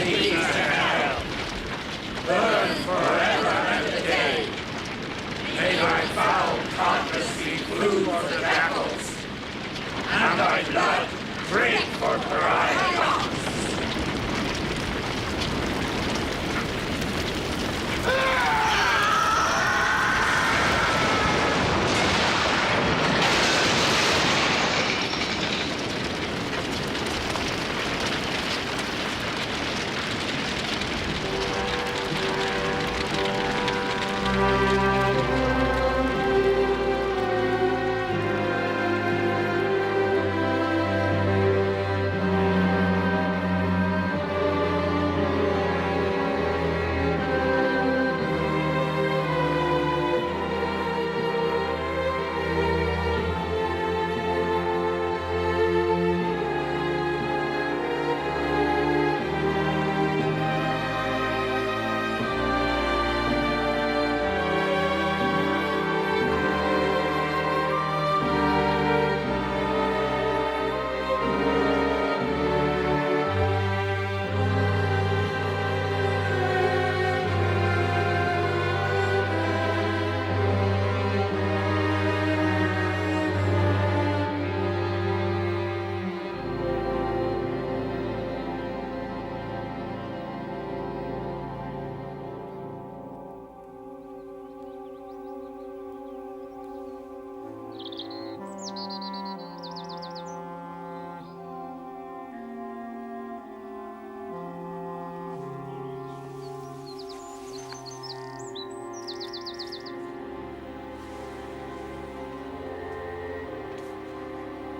Lead to hell. Burn forever and a day. May thy foul carcass be food for the jackals, and thy blood drink for pariahs.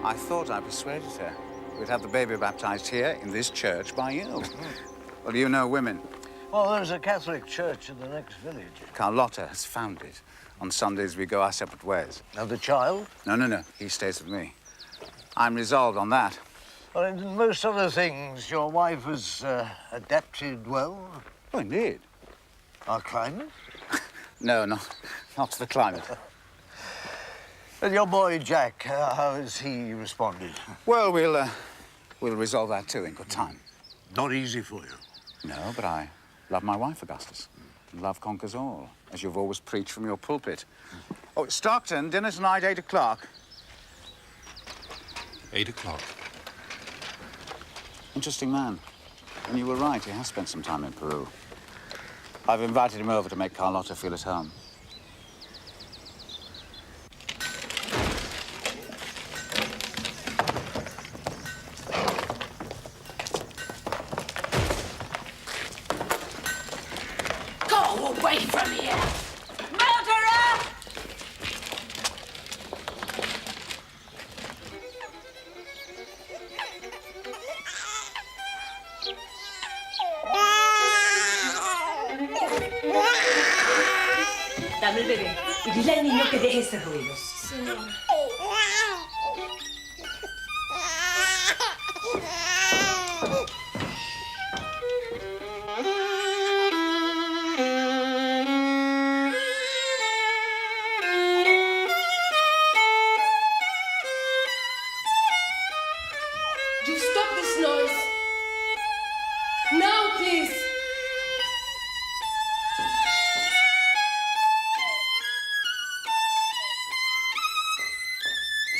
I thought I persuaded her. We'd have the baby baptized here in this church by you. Well, you know women. Well, there's a Catholic church in the next village. Carlotta has found it. On Sundays, we go our separate ways. Now, the child? No. He stays with me. I'm resolved on that. Well, in most other things, your wife has adapted well. Oh, indeed. Our climate? No, not to the climate. And your boy, Jack, how has he responded? Well, we'll resolve that, too, in good time. Not easy for you. No, but I love my wife, Augustus. Love conquers all, as you've always preached from your pulpit. Oh, Stockton, dinner tonight, 8 o'clock. 8 o'clock. Interesting man. And you were right, he has spent some time in Peru. I've invited him over to make Carlotta feel at home. Away from here! Murderer! Dame el bebé y dile al niño que deje ese ruido. Señor.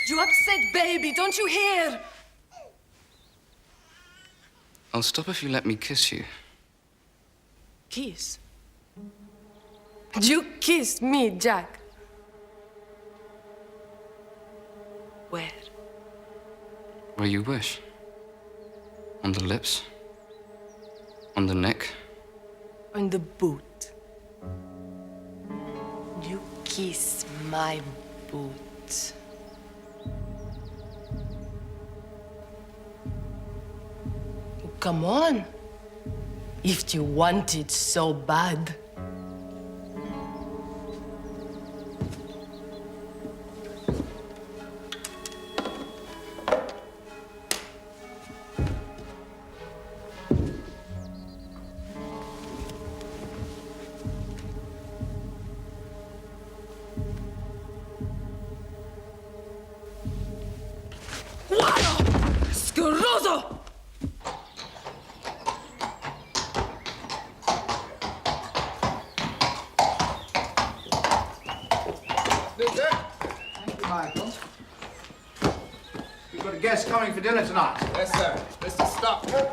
You upset baby, don't you hear? I'll stop if you let me kiss you. Kiss? You kissed me, Jack. Where? Where you wish. On the lips. On the neck. On the boot. You kiss my boot. Come on. If you want it so bad. ¡Guaro! ¡Asqueroso! got a guest coming for dinner tonight. Yes, sir. Mr. Stockton.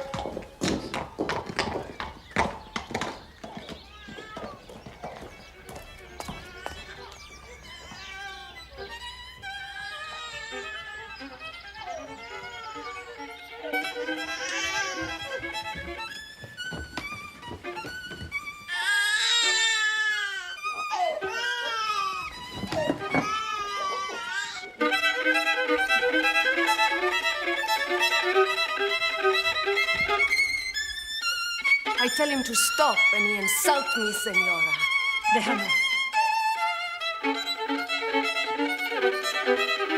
I tell him to stop and he insults me, senora. Déjame.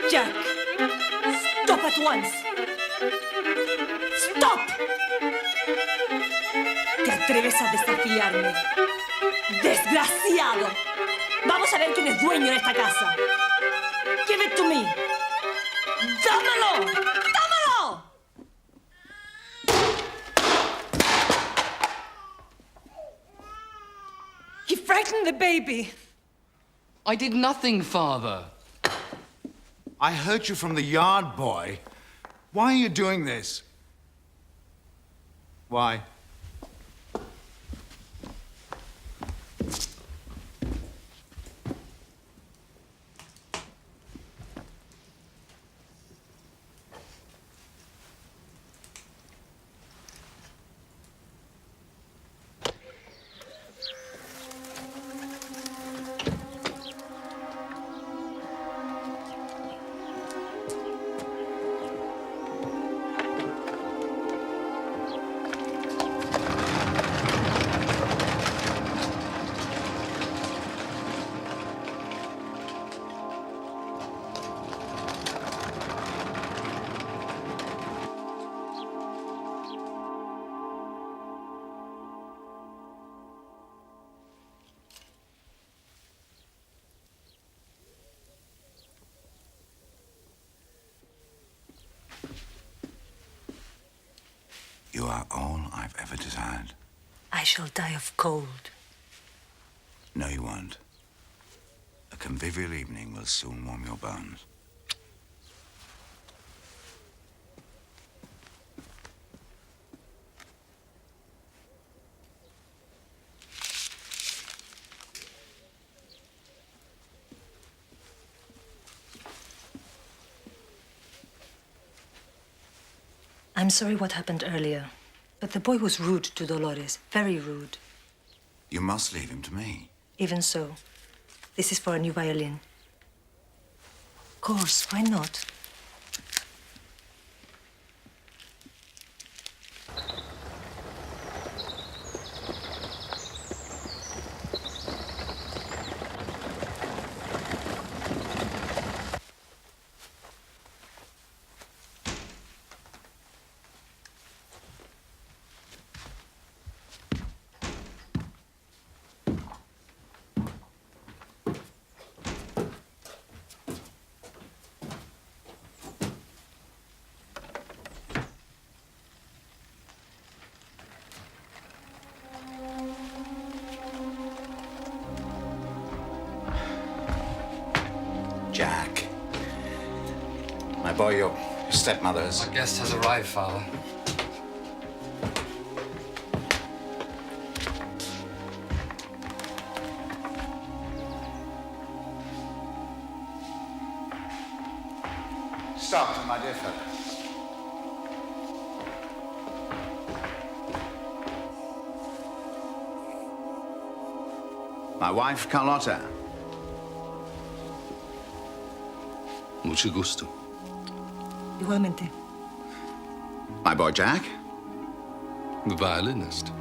Jack, stop at once. Stop. ¿Te atreves a desafiarme? ¡Desgraciado! Vamos a ver quién es dueño de esta casa. Give it to me. ¡Dámelo! ¡Dámelo! He frightened the baby. I did nothing, Father. I heard you from the yard boy. Why are you doing this? Why? You are all I've ever desired. I shall die of cold. No, you won't. A convivial evening will soon warm your bones. I'm sorry what happened earlier, but the boy was rude to Dolores, very rude. You must leave him to me. Even so, this is for a new violin. Of course, why not? Jack. My boy, your stepmother's. Our guest has arrived, Father. Stop, my dear fellow. My wife, Carlotta. Mucho gusto. Igualmente. My boy, Jack. The violinist.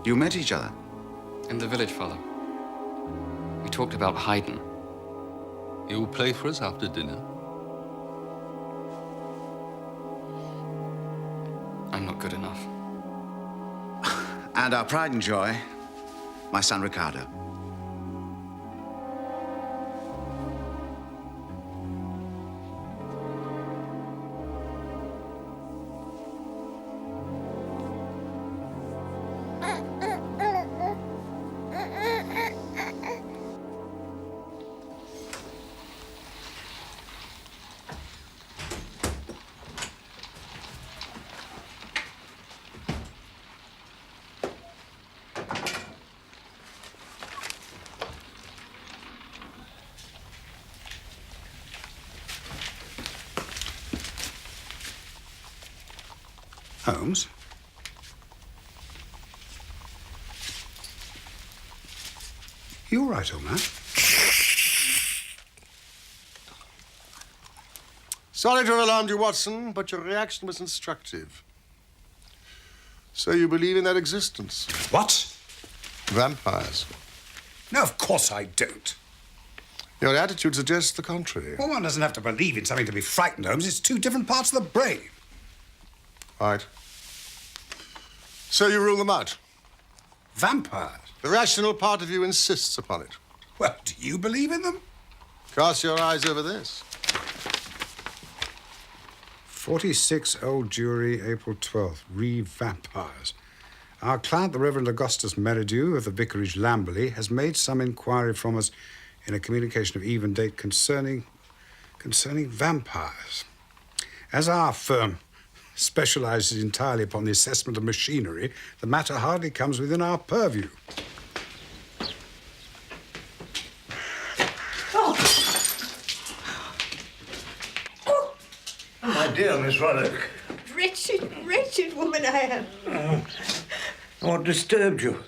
You met each other. In the village, Father. We talked about Haydn. He will play for us after dinner. I'm not good enough. And our pride and joy, my son, Ricardo. Holmes? You all right, old man? Sorry to have alarmed you, Watson, but your reaction was instructive. So you believe in their existence? What? Vampires. No, of course I don't. Your attitude suggests the contrary. Well, one doesn't have to believe in something to be frightened, Holmes. It's two different parts of the brain. Right. So you rule them out? Vampires? The rational part of you insists upon it. Well, do you believe in them? Cast your eyes over this. 46 Old Jury, April 12th. Vampires. Our client, the Reverend Augustus Meridew of the Vicarage Lamberley, has made some inquiry from us in a communication of even date concerning vampires. As our firm specializes entirely upon the assessment of machinery, the matter hardly comes within our purview. My dear Miss Sherlock. Wretched woman I am. What disturbed you?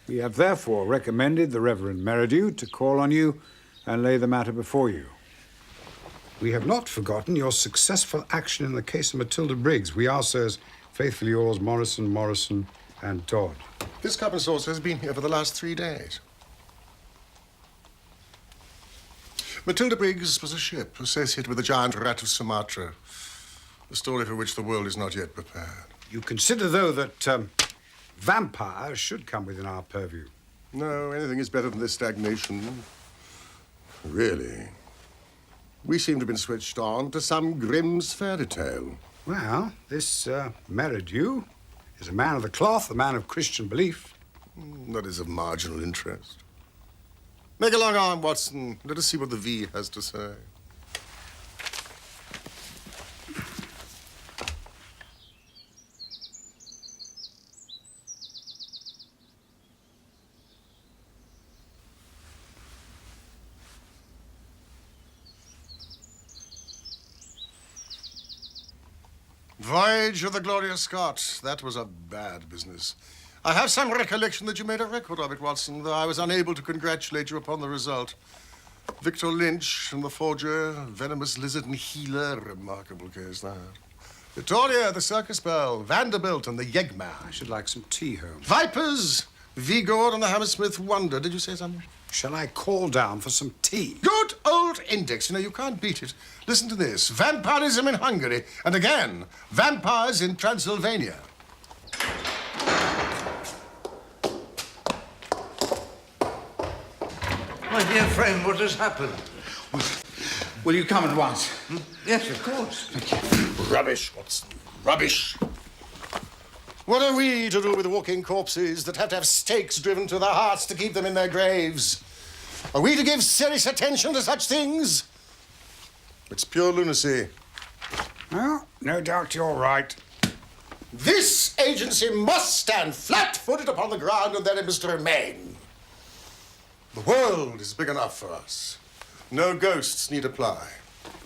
We have therefore recommended the Reverend Meridew to call on you and lay the matter before you. We have not forgotten your successful action in the case of Matilda Briggs. We are, sirs, faithfully yours, Morrison, and Dodd. This cup and saucer has been here for the last 3 days. Matilda Briggs was a ship associated with the giant rat of Sumatra, a story for which the world is not yet prepared. You consider, though, that vampires should come within our purview? No, anything is better than this stagnation. Really. We seem to have been switched on to some Grimm's fairy tale. Well, this Meridew is a man of the cloth, a man of Christian belief. That is of marginal interest. Make a long arm, Watson. Let us see what the V has to say. Voyage of the Glorious Scott. That was a bad business. I have some recollection that you made a record of it, Watson, though I was unable to congratulate you upon the result. Victor Lynch and the forger, venomous lizard and healer. Remarkable case, that. Victoria, the circus belle, Vanderbilt and the Yegman. I should like some tea, Holmes. Vipers, Vigord and the Hammersmith Wonder. Did you say something? Shall I call down for some tea? Good old index. You know, you can't beat it. Listen to this. Vampirism in Hungary. And again, vampires in Transylvania. My dear friend, what has happened? Will you come at once? Yes, of course. Rubbish, Watson. Rubbish. What are we to do with walking corpses that have to have stakes driven to their hearts to keep them in their graves? Are we to give serious attention to such things? It's pure lunacy. Well, no doubt you're right. This agency must stand flat-footed upon the ground, and there it must remain. The world is big enough for us. No ghosts need apply.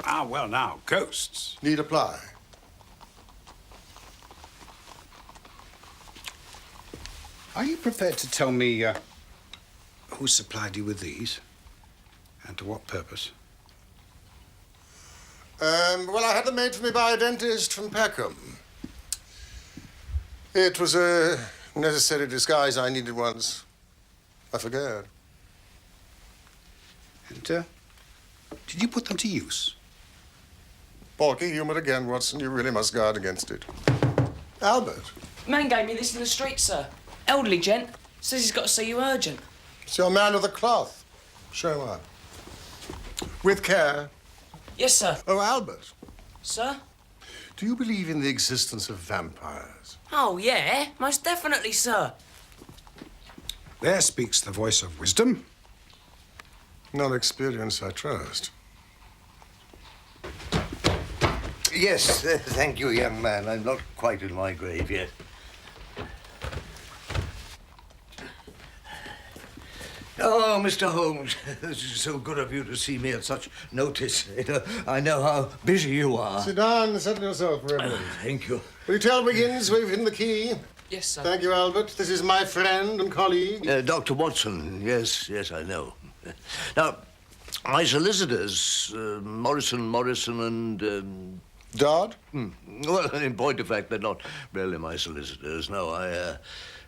Ah, well, now, ghosts. Need apply. Are you prepared to tell me who supplied you with these? And to what purpose? Well, I had them made for me by a dentist from Peckham. It was a necessary disguise I needed once. I forget. And, did you put them to use? Balky humor again, Watson. You really must guard against it. Albert. Man gave me this in the street, sir. Elderly gent. Says he's got to see you urgent. It's your man of the cloth. Show him up. With care. Yes, sir. Oh, Albert. Sir? Do you believe in the existence of vampires? Oh, yeah. Most definitely, sir. There speaks the voice of wisdom. Not experience, I trust. Yes, thank you, young man. I'm not quite in my grave yet. Oh, Mr. Holmes, this is so good of you to see me at such notice. I know how busy you are. Sit down and settle yourself, Reverend. Thank you. Will you tell Wiggins we've hidden the key? Yes, sir. Thank you, Albert. This is my friend and colleague. Dr. Watson. Yes, I know. Now, my solicitors, Morrison and... Dodd? Well, in point of fact, they're not really my solicitors. No, I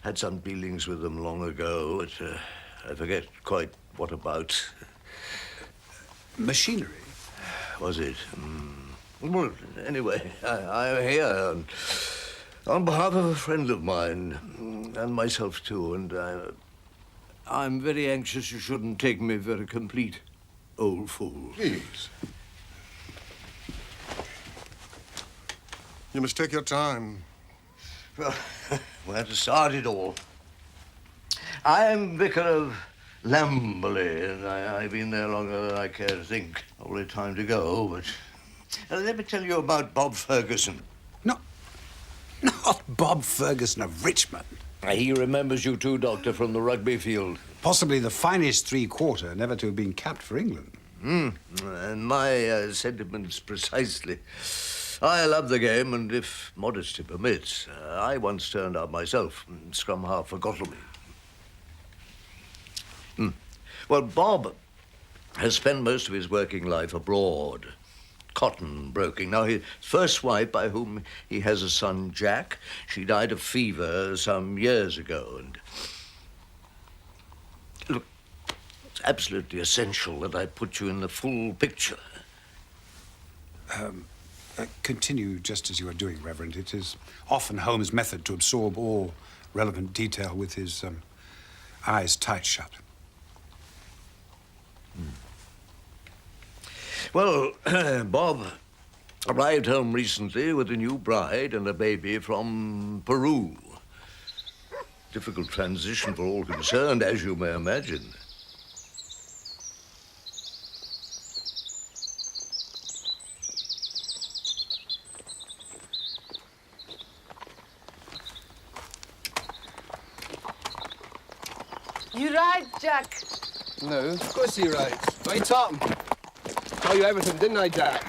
had some dealings with them long ago, but I forget quite what about. Machinery? Was it? Well, anyway, I'm here on behalf of a friend of mine, and myself too, and I'm very anxious you shouldn't take me for a complete old fool. Please. You must take your time. Well, where to start it all? I'm vicar of Lamberley, and I've been there longer than I care to think. Only time to go, but... let me tell you about Bob Ferguson. Not Bob Ferguson of Richmond. He remembers you too, Doctor, from the rugby field. Possibly the finest three-quarter never to have been capped for England. And my sentiments precisely. I love the game, and if modesty permits, I once turned out myself, scrum half for Godalming. Well, Bob has spent most of his working life abroad, cotton broking. Now, his first wife, by whom he has a son, Jack, she died of fever some years ago, and... Look, it's absolutely essential that I put you in the full picture. Continue just as you are doing, Reverend. It is often Holmes' method to absorb all relevant detail with his eyes tight shut. Well, Bob arrived home recently with a new bride and a baby from Peru. Difficult transition for all concerned, as you may imagine. You right, Jack? No, of course you're right. Right, Tom. Told you everything, didn't I, Jack?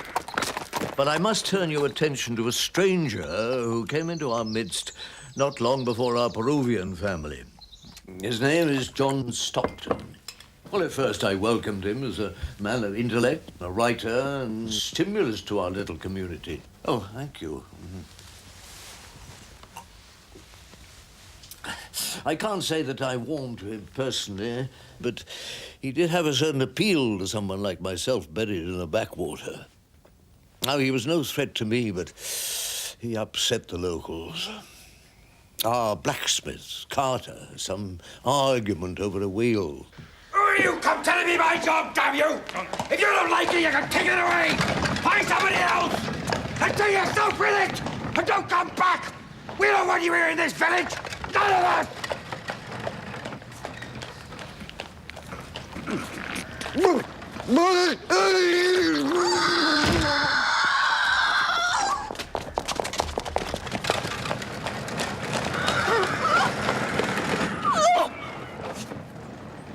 But I must turn your attention to a stranger who came into our midst not long before our Peruvian family. His name is John Stockton. Well, at first I welcomed him as a man of intellect, a writer, and stimulus to our little community. Oh, thank you. I can't say that I warmed to him personally, but he did have a certain appeal to someone like myself buried in a backwater. Now, he was no threat to me, but he upset the locals. Our blacksmith, Carter, some argument over a wheel. You come telling me my job, damn you! If you don't like it, you can take it away! Find somebody else! And do yourself with it! And don't come back! We don't want you here in this village! None of us!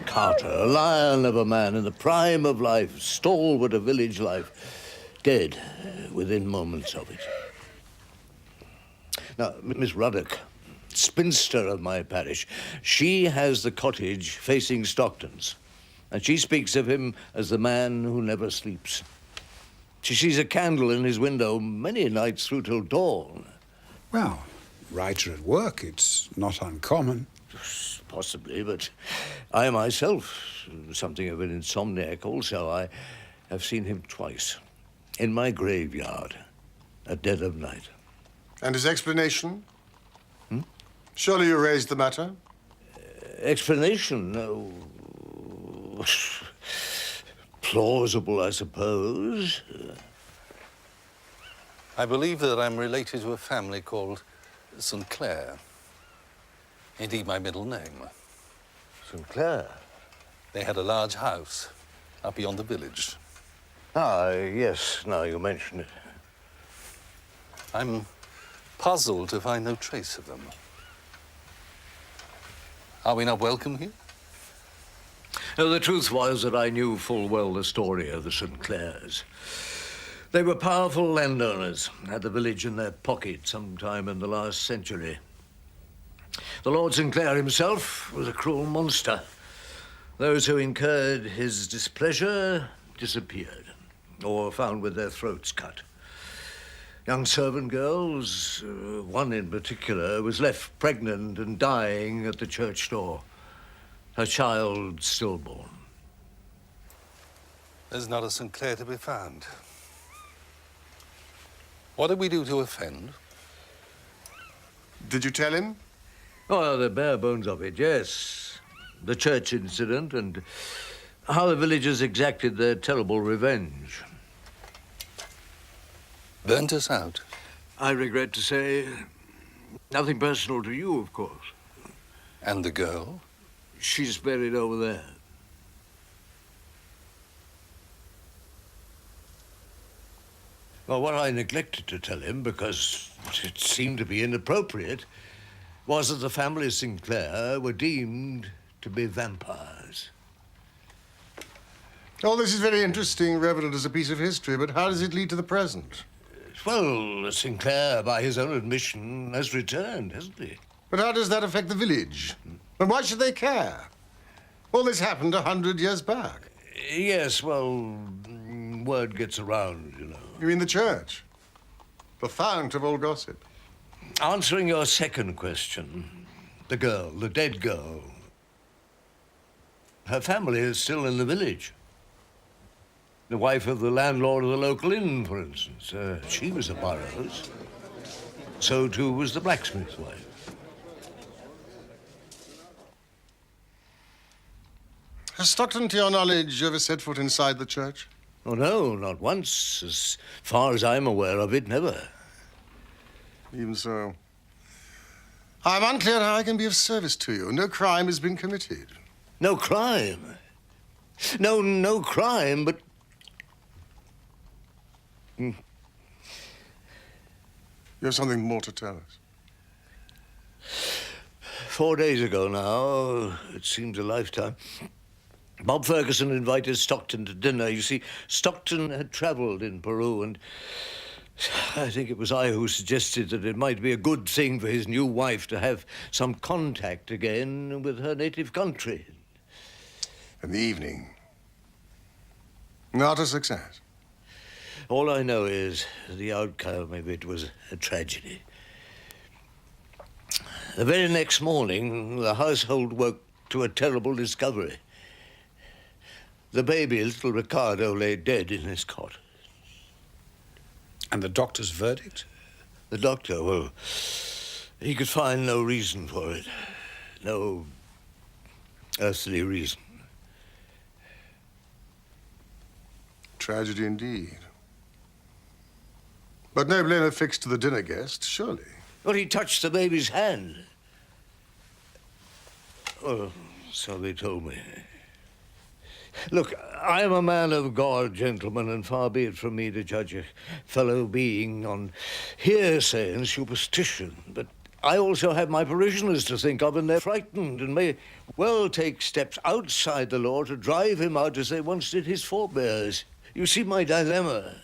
Carter, a lion of a man in the prime of life, stalwart of village life, dead within moments of it. Now, Miss Ruddock, spinster of my parish, she has the cottage facing Stockton's, and she speaks of him as the man who never sleeps. She sees a candle in his window many nights through till dawn. Well, writer at work, it's not uncommon. Possibly, but I myself, something of an insomniac also, I have seen him twice, in my graveyard, at dead of night. And his explanation? Surely you raised the matter? Explanation? No. Plausible, I suppose. I believe that I'm related to a family called St. Clair. Indeed, my middle name. St. Clair? They had a large house up beyond the village. Ah, yes, now you mention it. I'm puzzled to find no trace of them. Are we not welcome here? The truth was that I knew full well the story of the St. Clairs. They were powerful landowners, had the village in their pocket sometime in the last century. The Lord St. Clair himself was a cruel monster. Those who incurred his displeasure disappeared, or found with their throats cut. Young servant girls, one in particular, was left pregnant and dying at the church door. Her child stillborn. There's not a St. Clair to be found. What did we do to offend? Did you tell him? Oh, the bare bones of it, yes. The church incident and how the villagers exacted their terrible revenge. Burnt us out? I regret to say, nothing personal to you, of course. And the girl? She's buried over there. Well, what I neglected to tell him, because it seemed to be inappropriate, was that the family Sinclair were deemed to be vampires. Oh, this is very interesting, Reverend, as a piece of history, but how does it lead to the present? Well, Sinclair, by his own admission, has returned, hasn't he? But how does that affect the village? And why should they care? All this happened 100 years back. Yes, well, word gets around, you know. You mean the church? The fount of all gossip. Answering your second question, the girl, the dead girl, her family is still in the village. The wife of the landlord of the local inn, for instance. She was a Burrows. So, too, was the blacksmith's wife. Has Stockton, to your knowledge, ever set foot inside the church? Oh, no, not once. As far as I'm aware of it, never. Even so. I'm unclear how I can be of service to you. No crime has been committed. No crime? No crime, but... You have something more to tell us. 4 days ago now, it seems a lifetime, Bob Ferguson invited Stockton to dinner. You see, Stockton had travelled in Peru, and I think it was I who suggested that it might be a good thing for his new wife to have some contact again with her native country. In the evening. Not a success. All I know is the outcome of it was a tragedy. The very next morning, the household woke to a terrible discovery. The baby, little Ricardo, lay dead in his cot. And the doctor's verdict? The doctor, well, he could find no reason for it. No earthly reason. Tragedy indeed. But no blame affixed to the dinner guest, surely. Well, he touched the baby's hand. Well, so they told me. Look, I am a man of God, gentlemen, and far be it from me to judge a fellow being on hearsay and superstition. But I also have my parishioners to think of, and they're frightened and may well take steps outside the law to drive him out as they once did his forebears. You see my dilemma.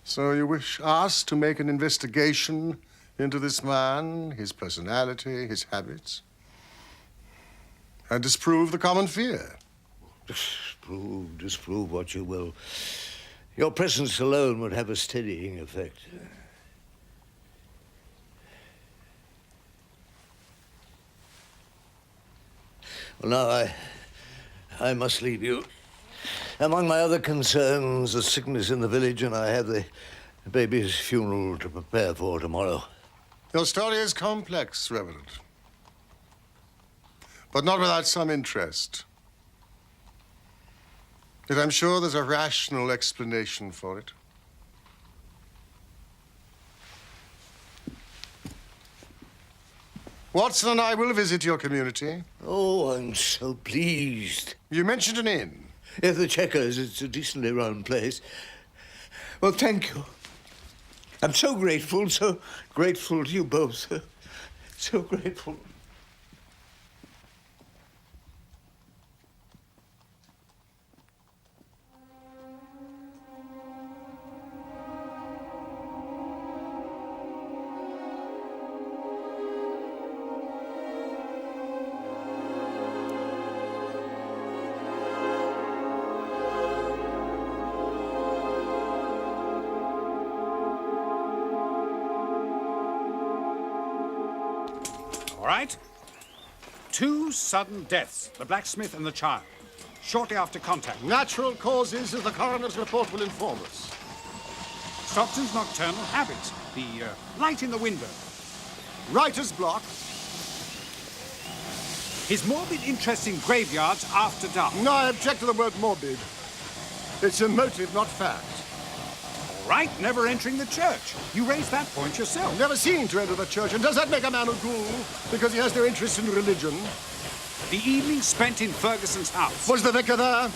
So you wish us to make an investigation into this man, his personality, his habits, and disprove the common fear? Disprove what you will. Your presence alone would have a steadying effect. Well, now I must leave you. Among my other concerns, the sickness in the village, and I have the baby's funeral to prepare for tomorrow. Your story is complex, Reverend, but not without some interest. Yet I'm sure there's a rational explanation for it. Watson and I will visit your community. Oh, I'm so pleased. You mentioned an inn. Yeah, the Checkers. It's a decently run place. Well, thank you. I'm so grateful to you both. So grateful. right. 2 sudden deaths, the blacksmith and the child, shortly after contact. Natural causes, as the coroner's report will inform us. Stockton's nocturnal habits, the light in the window. Writer's block. His morbid interest in graveyards after dark. No, I object to the word morbid. It's a motive, not fact. All right, never entering the church. You raised that point yourself. Never seen to enter the church, and does that make a man a ghoul because he has no interest in religion? The evening spent in Ferguson's house. Was the vicar there?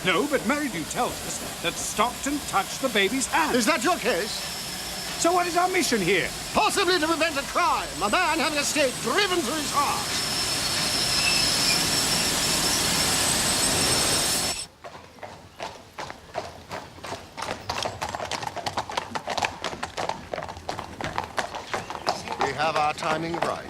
No, but Merridew tells us that Stockton touched the baby's hand. Is that your case? So what is our mission here? Possibly to prevent a crime. A man having a stake driven through his heart. We have our timing right.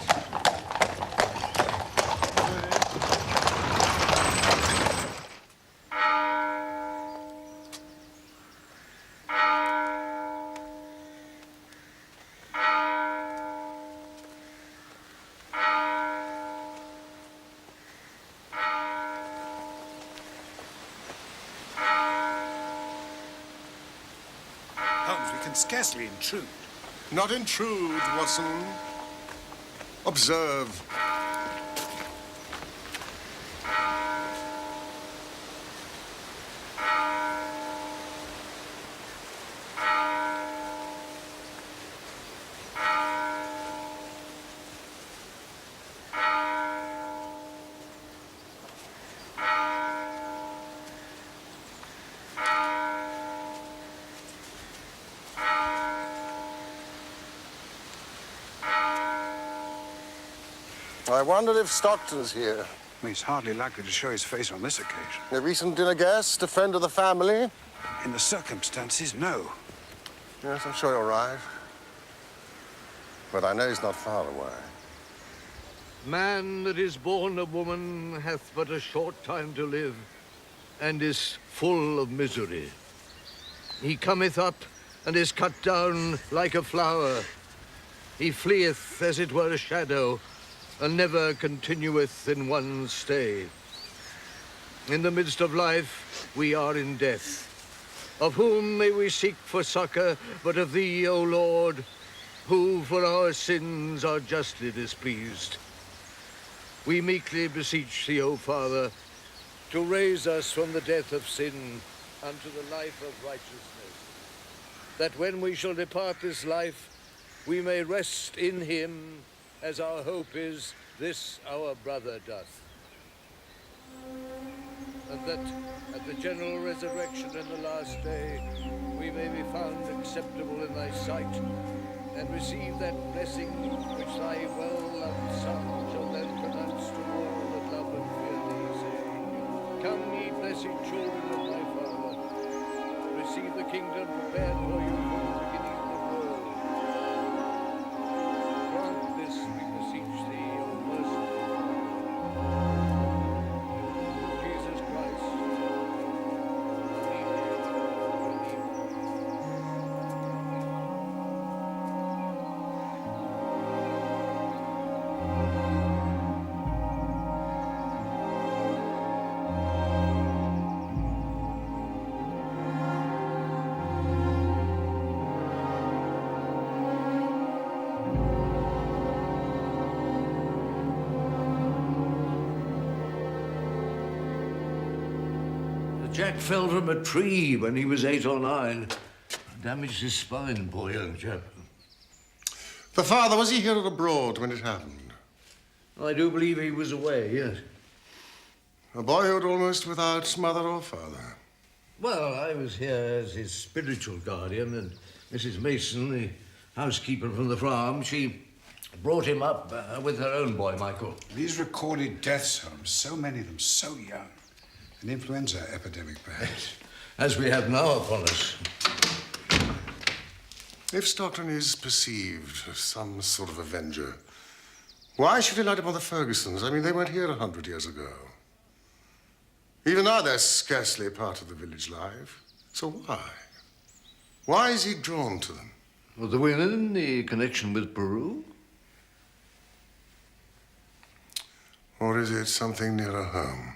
Holmes, we can scarcely intrude. Not intrude, Watson. Observe. I wonder if Stockton's here. He's hardly likely to show his face on this occasion. A recent dinner guest, a friend of the family? In the circumstances, no. Yes, I'm sure you're right. But I know he's not far away. Man that is born of woman hath but a short time to live, and is full of misery. He cometh up, and is cut down like a flower. He fleeth as it were a shadow, and never continueth in one stay. In the midst of life, we are in death. Of whom may we seek for succor, but of thee, O Lord, who for our sins are justly displeased. We meekly beseech thee, O Father, to raise us from the death of sin unto the life of righteousness, that when we shall depart this life, we may rest in him, as our hope is, this our brother doth. And that at the general resurrection in the last day, we may be found acceptable in thy sight, and receive that blessing which thy well-loved Son shall then pronounce to all that love and fear thee, saying, Come, ye blessed children of my Father, receive the kingdom prepared for you from the beginning of the world. Grant this, we beseech thee, O merciful Father. Jesus Christ, Jack fell from a tree when he was 8 or 9. Damaged his spine, poor young chap. The father, was he here or abroad when it happened? I do believe he was away, yes. A boyhood almost without mother or father. Well, I was here as his spiritual guardian, and Mrs. Mason, the housekeeper from the farm, she brought him up with her own boy, Michael. These recorded deaths, Holmes, so many of them so young. An influenza epidemic, perhaps. As we have now upon us. If Stockton is perceived as some sort of avenger, why should he light upon the Fergusons? I mean, they weren't here 100 years ago. Even now, they're scarcely a part of the village life. So why? Why is he drawn to them? Well, the women, the connection with Peru. Or is it something nearer home?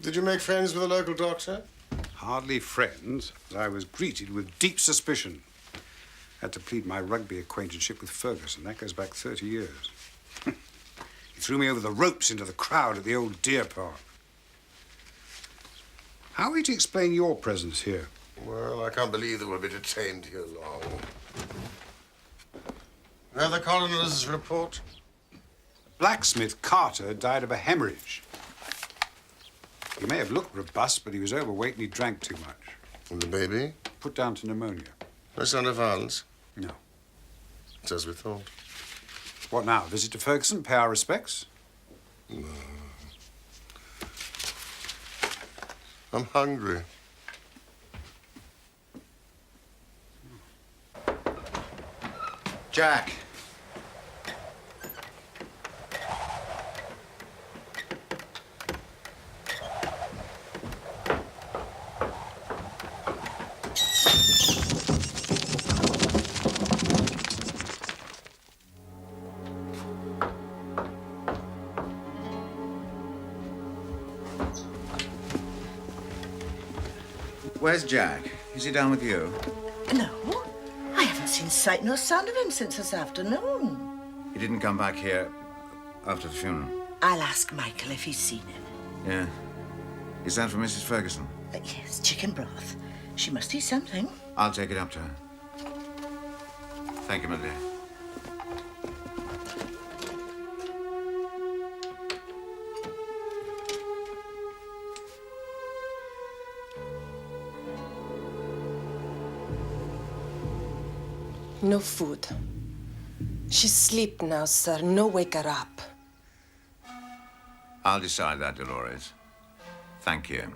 Did you make friends with the local doctor? Hardly friends, as I was greeted with deep suspicion. Had to plead my rugby acquaintanceship with Ferguson. That goes back 30 years. He threw me over the ropes into the crowd at the old deer park. How are we to explain your presence here? Well, I can't believe that we'll be detained here long. You have the coroner's report? Blacksmith Carter died of a hemorrhage. He may have looked robust, but he was overweight and he drank too much. And the baby? Put down to pneumonia. No sign of violence? No. It's as we thought. What now? Visit to Ferguson, pay our respects? No. I'm hungry. Jack. Where's Jack? Is he down with you? No. I haven't seen sight nor sound of him since this afternoon. He didn't come back here after the funeral? I'll ask Michael if he's seen him. Yeah. Is that for Mrs. Ferguson? Yes, chicken broth. She must eat something. I'll take it up to her. Thank you, my dear. No food. She's asleep now, sir. No wake her up. I'll decide that, Dolores. Thank you.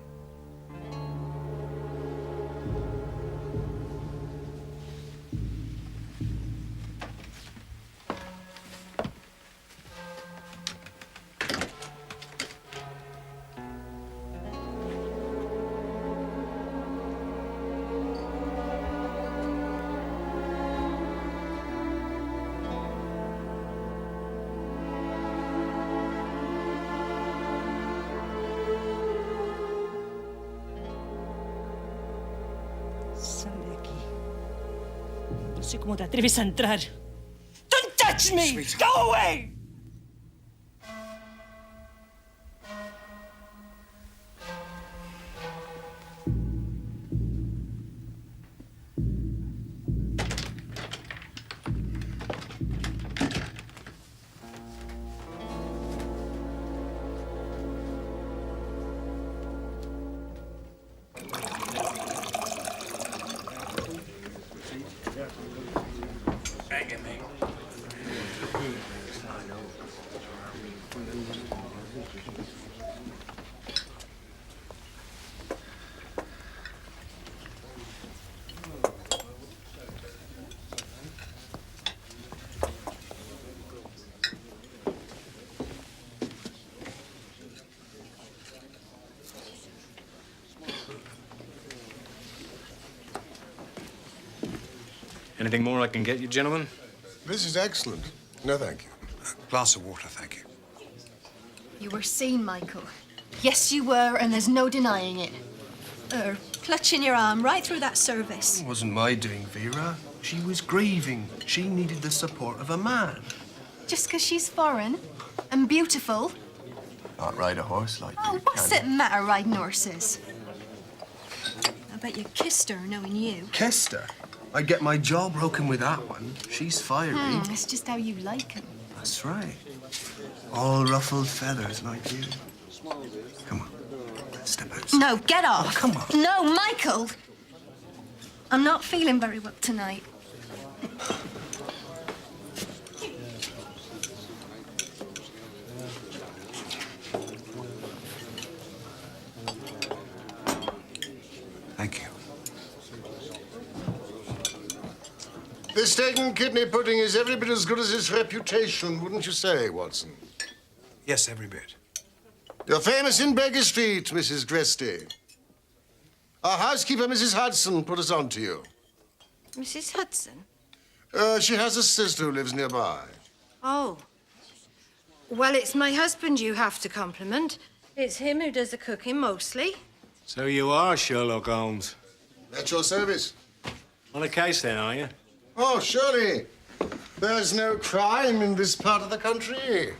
No sé cómo te atreves a entrar. Don't touch me! Go away! Anything more I can get you, gentlemen? This is excellent. No, thank you. Glass of water, thank you. You were seen, Michael. Yes, you were, and there's no denying it. Clutching your arm right through that service. It wasn't my doing, Vera. She was grieving. She needed the support of a man. Just 'cause she's foreign and beautiful. Not ride a horse like Oh, you, what's can it matter riding horses? I bet you kissed her knowing you. Kissed her. I'd get my jaw broken with that one. She's fiery. It's just how you like him. That's right. All ruffled feathers like you. Come on. Let's step out. No, get off. Oh, come on. No, Michael. I'm not feeling very well tonight. mistaken kidney pudding is every bit as good as its reputation, wouldn't you say, Watson? Yes, every bit. You're famous in Baker Street, Mrs. Gresty. Our housekeeper, Mrs. Hudson, put us on to you. Mrs. Hudson? She has a sister who lives nearby. Oh. Well, it's my husband you have to compliment. It's him who does the cooking mostly. So you are Sherlock Holmes. At your service. On a case then, are you? Oh, surely. There's no crime in this part of the country.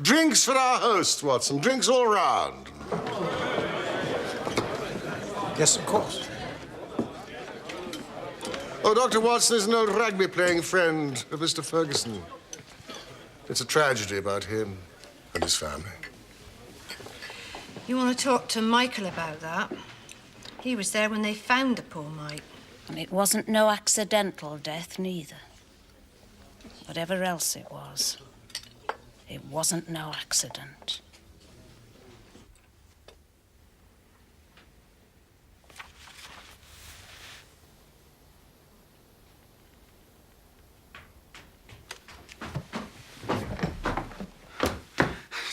Drinks for our host, Watson. Drinks all round. Yes, of course. Oh, Dr. Watson is an old rugby-playing friend of Mr. Ferguson. It's a tragedy about him and his family. You want to talk to Michael about that? He was there when they found the poor mite. And it wasn't no accidental death, neither. Whatever else it was, it wasn't no accident.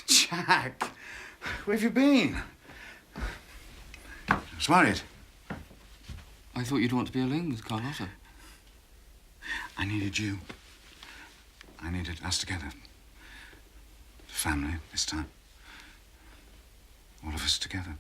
Jack, where have you been? I was worried. I thought you'd want to be alone with Carlotta. I needed you. I needed us together. Family, this time. All of us together.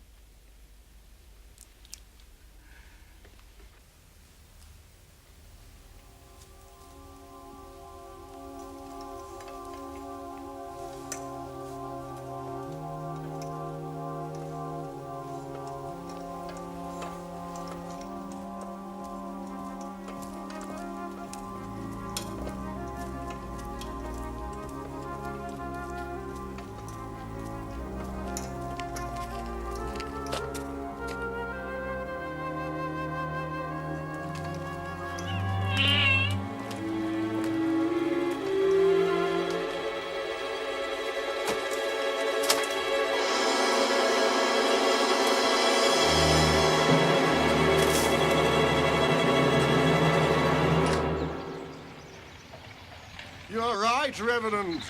You're right, Reverend.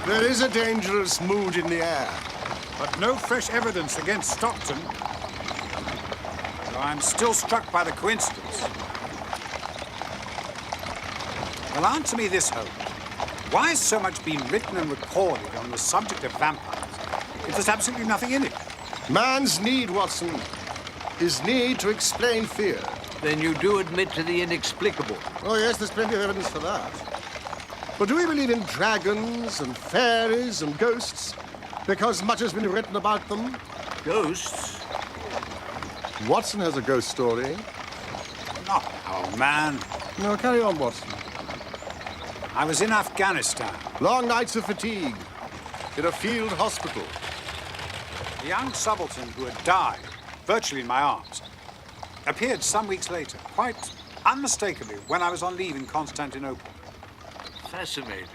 There is a dangerous mood in the air. But no fresh evidence against Stockton. So I'm still struck by the coincidence. Well, answer me this, Holmes. Why has so much been written and recorded on the subject of vampires if there's absolutely nothing in it? Man's need, Watson. His need to explain fear. Then you do admit to the inexplicable. Oh, yes, there's plenty of evidence for that. But do we believe in dragons and fairies and ghosts because much has been written about them? Ghosts? Watson has a ghost story. Not now, man. No, carry on, Watson. I was in Afghanistan. Long nights of fatigue in a field hospital. The young subaltern who had died, virtually in my arms, appeared some weeks later, quite unmistakably, when I was on leave in Constantinople. Fascinating.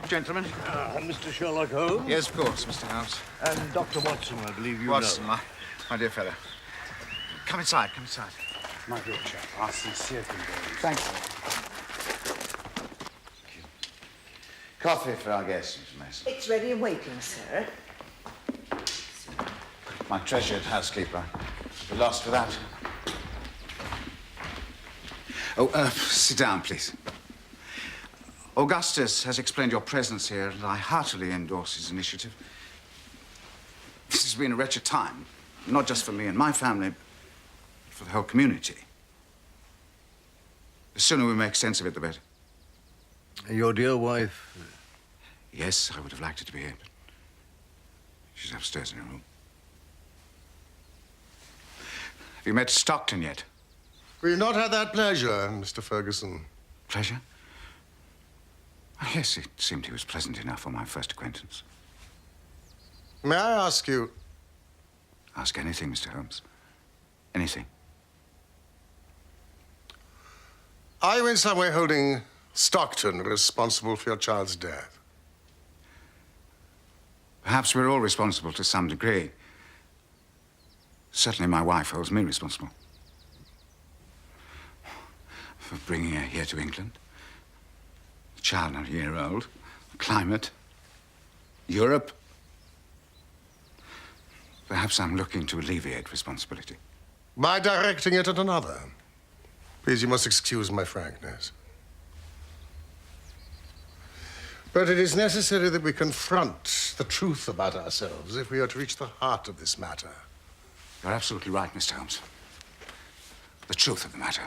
Gentlemen. Mr. Sherlock Holmes? Yes, of course, Mr. Holmes. And Dr. Watson, I believe you Watson, know. my dear fellow. Come inside, come inside. My dear chap, our sincere condolences. Thank you. Coffee for our guests, Mr. Mason. It's ready and waiting, sir. My treasured housekeeper. We're lost without. Oh, sit down, please. Augustus has explained your presence here, and I heartily endorse his initiative. This has been a wretched time, not just for me and my family, but for the whole community. The sooner we make sense of it, the better. Your dear wife? Yes, I would have liked her to be here, but she's upstairs in her room. Have you met Stockton yet? We've not had that pleasure, Mr. Ferguson. Pleasure? Oh, yes, it seemed he was pleasant enough for my first acquaintance. May I ask you? Ask anything, Mr. Holmes. Anything. Are you in some way holding Stockton responsible for your child's death? Perhaps we're all responsible to some degree. Certainly my wife holds me responsible. For bringing her here to England. A child not a year old. Climate. Europe. Perhaps I'm looking to alleviate responsibility. By directing it at another. Please, you must excuse my frankness. But it is necessary that we confront the truth about ourselves if we are to reach the heart of this matter. You're absolutely right, Mr. Holmes. The truth of the matter.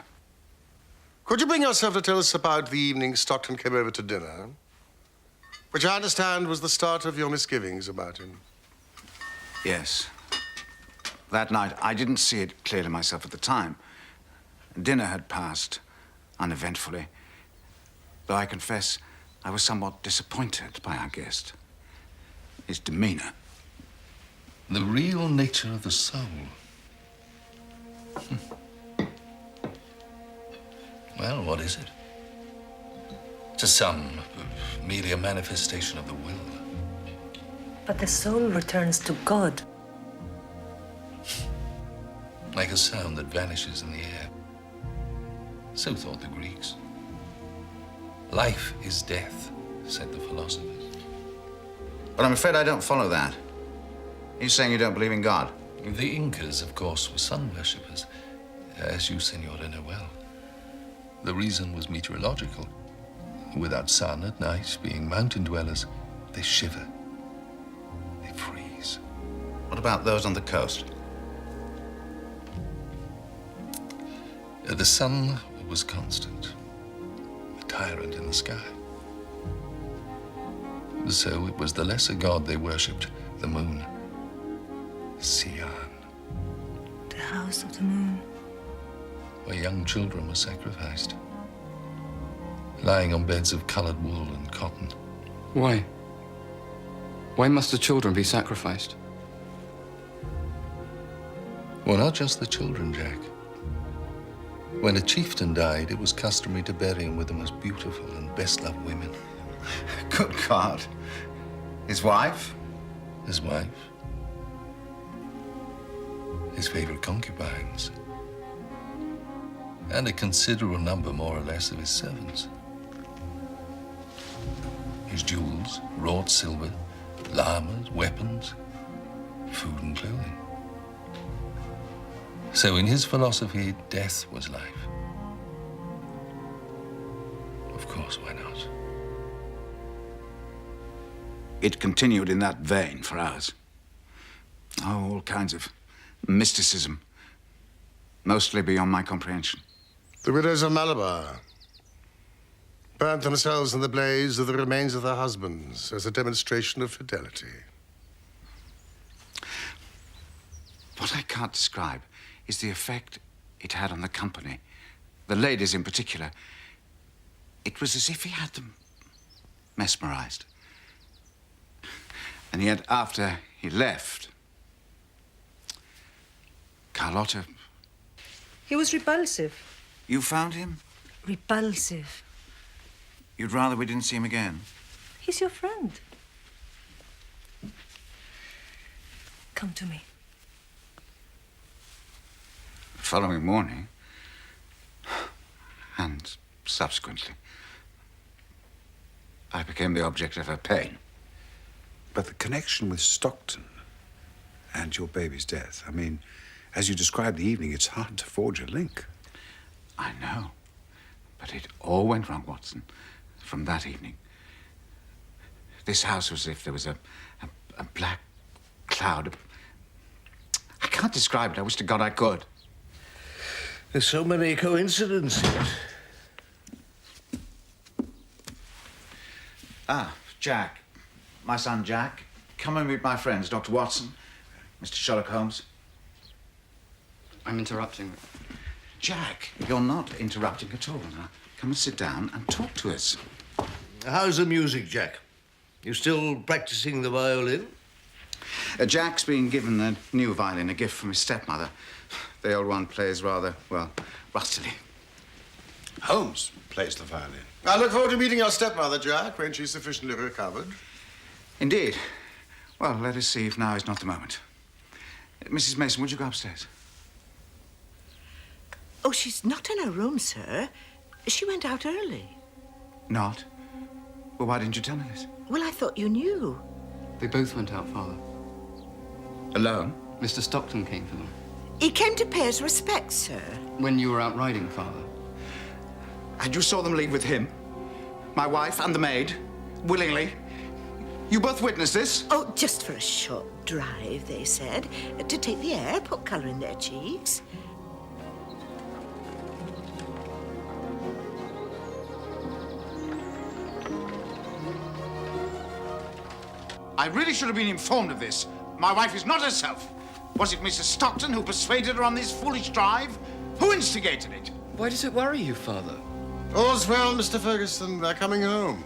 Could you bring yourself to tell us about the evening Stockton came over to dinner? Which I understand was the start of your misgivings about him. Yes. That night, I didn't see it clearly myself at the time. Dinner had passed uneventfully, though I confess I was somewhat disappointed by our guest. His demeanor. The real nature of the soul. Well, what is it? To some, merely a manifestation of the will. But the soul returns to God. Like a sound that vanishes in the air. So thought the Greeks. Life is death, said the philosophers. But I'm afraid I don't follow that. You're saying you don't believe in God? The Incas, of course, were sun worshippers, as you, Senora, know well. The reason was meteorological. Without sun at night, being mountain dwellers, they shiver. They freeze. What about those on the coast? The sun was constant, a tyrant in the sky. So it was the lesser god they worshipped, the moon, Sian, The house of the moon. where young children were sacrificed, lying on beds of colored wool and cotton. Why? Why must the children be sacrificed? Well, not just the children, Jack. When a chieftain died, it was customary to bury him with the most beautiful and best-loved women. Good God. His wife? His wife. His favorite concubines. And a considerable number, more or less, of his servants. His jewels, wrought silver, llamas, weapons, food and clothing. So in his philosophy, death was life. Of course, why not? It continued in that vein for hours. Oh, all kinds of mysticism. Mostly beyond my comprehension. The widows of Malabar burnt themselves in the blaze of the remains of their husbands as a demonstration of fidelity. What I can't describe is the effect it had on the company, the ladies in particular. It was as if he had them mesmerized. And yet, after he left, Carlotta... He was repulsive. You found him? Repulsive. You'd rather we didn't see him again? He's your friend. Come to me. The following morning, and subsequently, I became the object of her pain. But the connection with Stockton and your baby's death, I mean, as you described the evening, it's hard to forge a link. I know. But it all went wrong, Watson, from that evening. This house was as if there was a black cloud. I can't describe it. I wish to God I could. There's so many coincidences. Ah, Jack. My son, Jack. Come and meet my friends, Dr. Watson, Mr. Sherlock Holmes. I'm interrupting. Jack, you're not interrupting at all. Now, come and sit down and talk to us. How's the music, Jack? You still practicing the violin? Jack's been given a new violin, a gift from his stepmother. The old one plays rather, well, rustily. Holmes plays the violin. I look forward to meeting your stepmother, Jack, when she's sufficiently recovered. Indeed. Well, let us see if now is not the moment. Mrs. Mason, would you go upstairs? Oh, she's not in her room, sir. She went out early. Not? Well, why didn't you tell me this? Well, I thought you knew. They both went out, Father. Alone? Mr. Stockton came for them. He came to pay his respects, sir. When you were out riding, Father. And you saw them leave with him? My wife and the maid? Willingly? You both witnessed this? Oh, just for a short drive, they said. To take the air, put colour in their cheeks. I really should have been informed of this. My wife is not herself. Was it Mrs. Stockton who persuaded her on this foolish drive? Who instigated it? Why does it worry you, Father? All's well, Mr. Ferguson. They're coming home.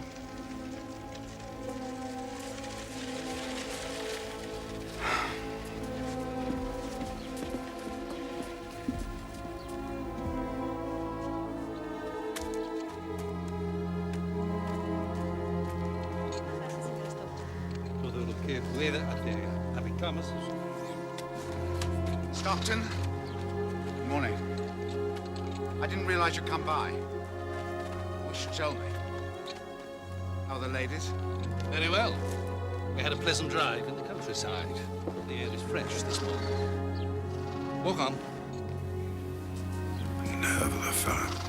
Stockton? Good morning. I didn't realize you'd come by. You should tell me. How are the ladies? Very well. We had a pleasant drive in the countryside. The air is fresh this morning. Walk on. The nerve of the fellow.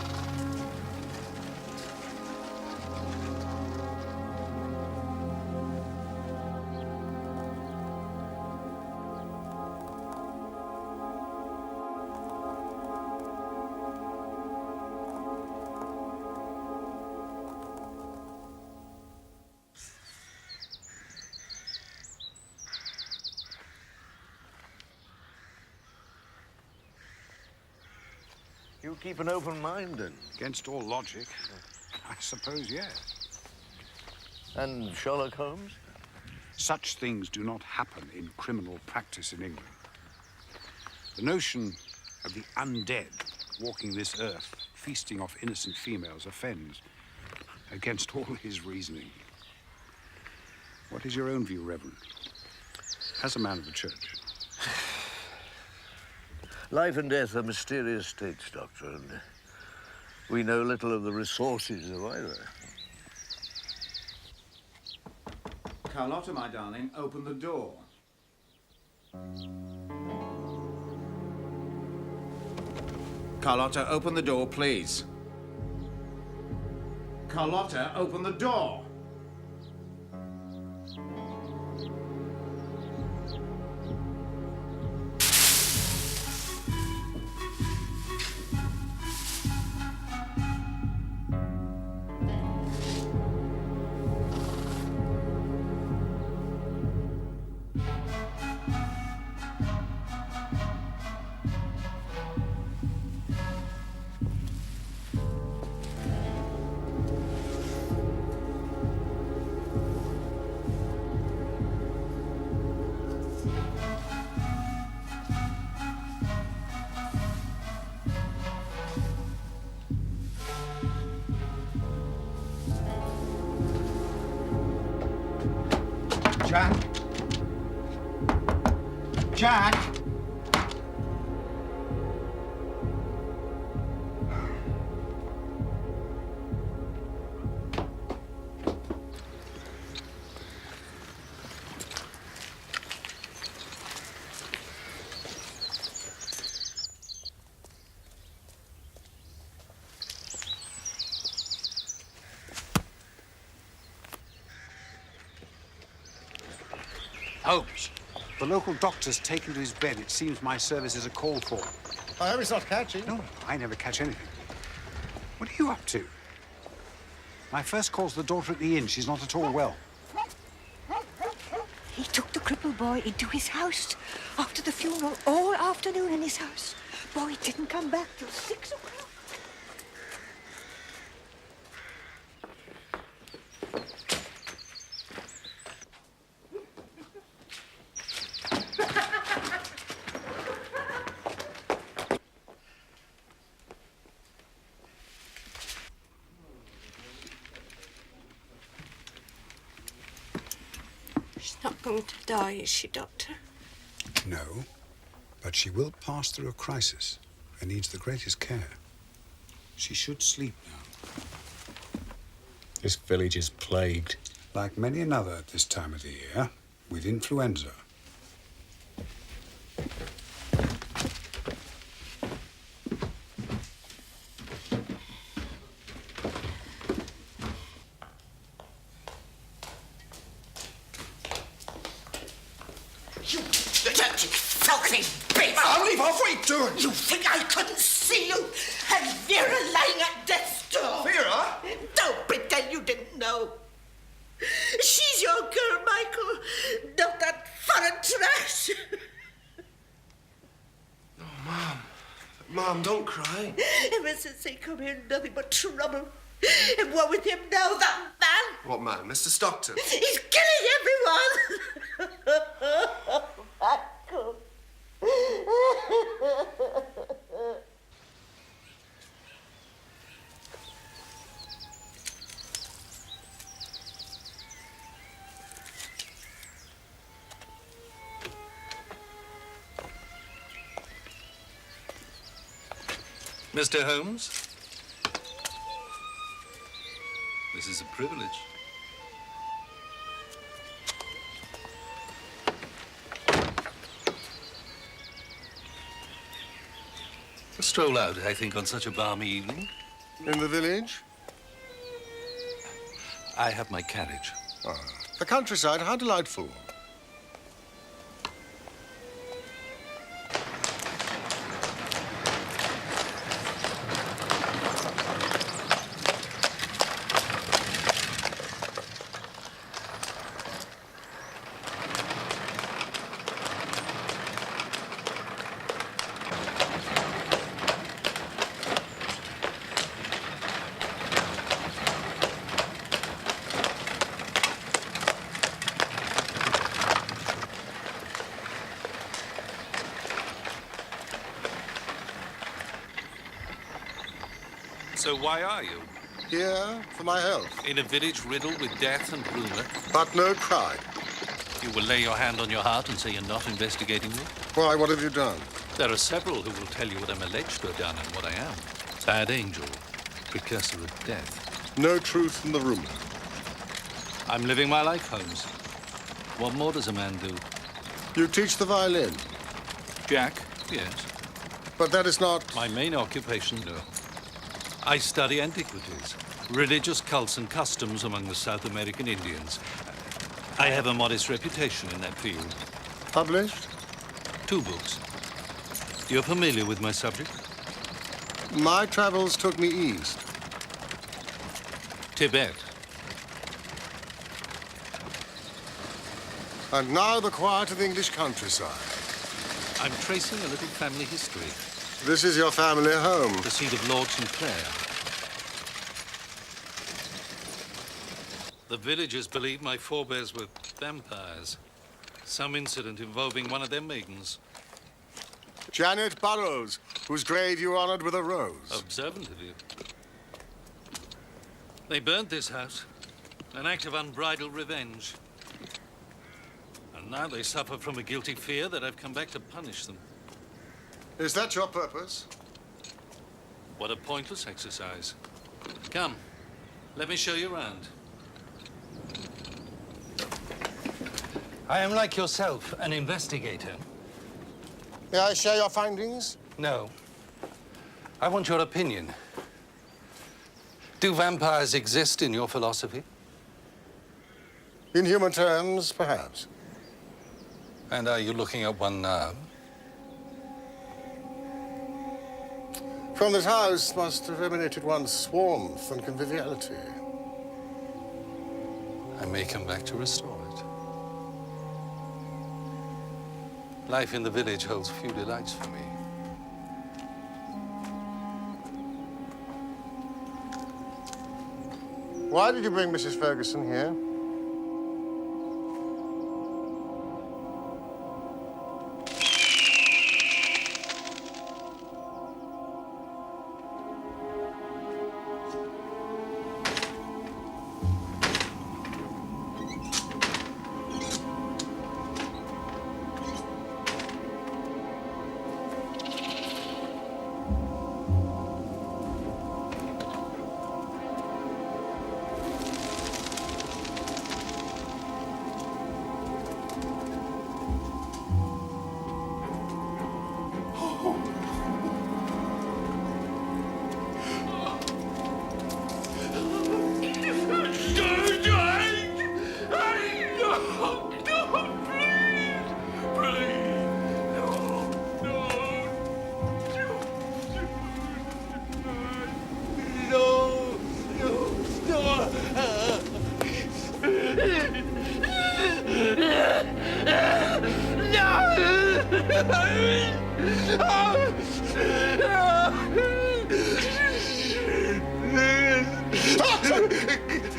You keep an open mind, then? Against all logic, I suppose, yes. And Sherlock Holmes? Such things do not happen in criminal practice in England. The notion of the undead walking this earth, feasting off innocent females, offends against all his reasoning. What is your own view, Reverend? As a man of the church. Life and death are mysterious states, Doctor, and we know little of the resources of either. Carlotta, my darling, open the door. Carlotta, open the door, please. Carlotta, open the door. Jack? Jack? Holmes, the local doctor's taken to his bed. It seems my services are called for. I hope he's not catching. No, I never catch anything. What are you up to? My first call's the daughter at the inn. She's not at all well. He took the crippled boy into his house after the funeral, all afternoon in his house. Boy didn't come back till 6 o'clock. She's not going to die, is she, Doctor? No, but she will pass through a crisis and needs the greatest care. She should sleep now. This village is plagued. Like many another at this time of the year, with influenza. You dirty, filthy beast! I'll leave off. What are you doing? You think I couldn't see you? And Vera lying at death's door. Vera? Don't pretend you didn't know. She's your girl, Michael, not that foreign trash. Oh, Mom. Mom, don't cry. Ever since they come here, nothing but trouble. And what with him now, that man? What man? Mr. Stockton? He's killing everyone. Michael. Mr. Holmes? This is a privilege. A stroll out, I think, on such a balmy evening. In the village? I have my carriage. Ah, the countryside, how delightful. So why are you? Here, for my health. In a village riddled with death and rumor? But no crime. You will lay your hand on your heart and say you're not investigating me? Why, what have you done? There are several who will tell you what I'm alleged to have done and what I am. Bad angel, precursor of death. No truth in the rumor. I'm living my life, Holmes. What more does a man do? You teach the violin? Jack, yes. But that is not... My main occupation, no. I study antiquities, religious cults and customs among the South American Indians. I have a modest reputation in that field. Published? 2 books. You're familiar with my subject? My travels took me east. Tibet. And now the quiet of the English countryside. I'm tracing a little family history. This is your family home. The seat of Lord St. Clair. The villagers believe my forebears were vampires. Some incident involving one of their maidens. Janet Burrows, whose grave you honored with a rose. Observant of you. They burnt this house. An act of unbridled revenge. And now they suffer from a guilty fear that I've come back to punish them. Is that your purpose? What a pointless exercise. Come, let me show you around. I am like yourself, an investigator. May I share your findings? No. I want your opinion. Do vampires exist in your philosophy? In human terms, perhaps. And are you looking at one now? From this house must have emanated one's warmth and conviviality. I may come back to restore it. Life in the village holds few delights for me. Why did you bring Mrs. Ferguson here?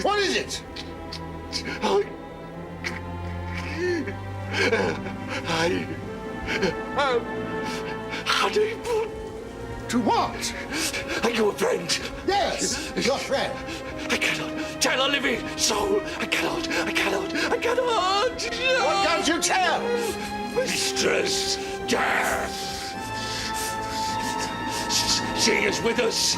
What is it? I am unable. To what? Are you a friend? Yes, your friend. I cannot tell a living soul. I cannot. What can't you tell? Mistress Death. She is with us.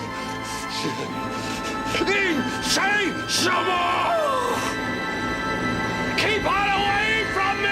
Say some more! Keep her away from me!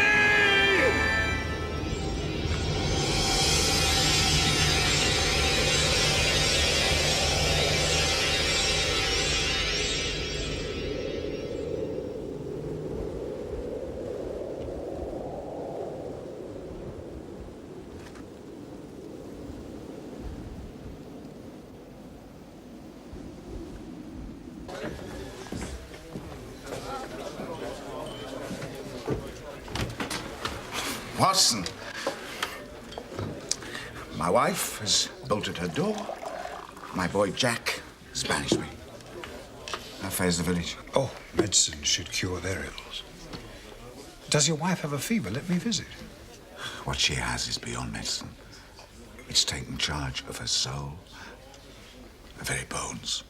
Watson, my wife has bolted her door. My boy Jack has banished me. How fares the village? Oh, medicine should cure their ills. Does your wife have a fever? Let me visit. What she has is beyond medicine. It's taken charge of her soul, her very bones.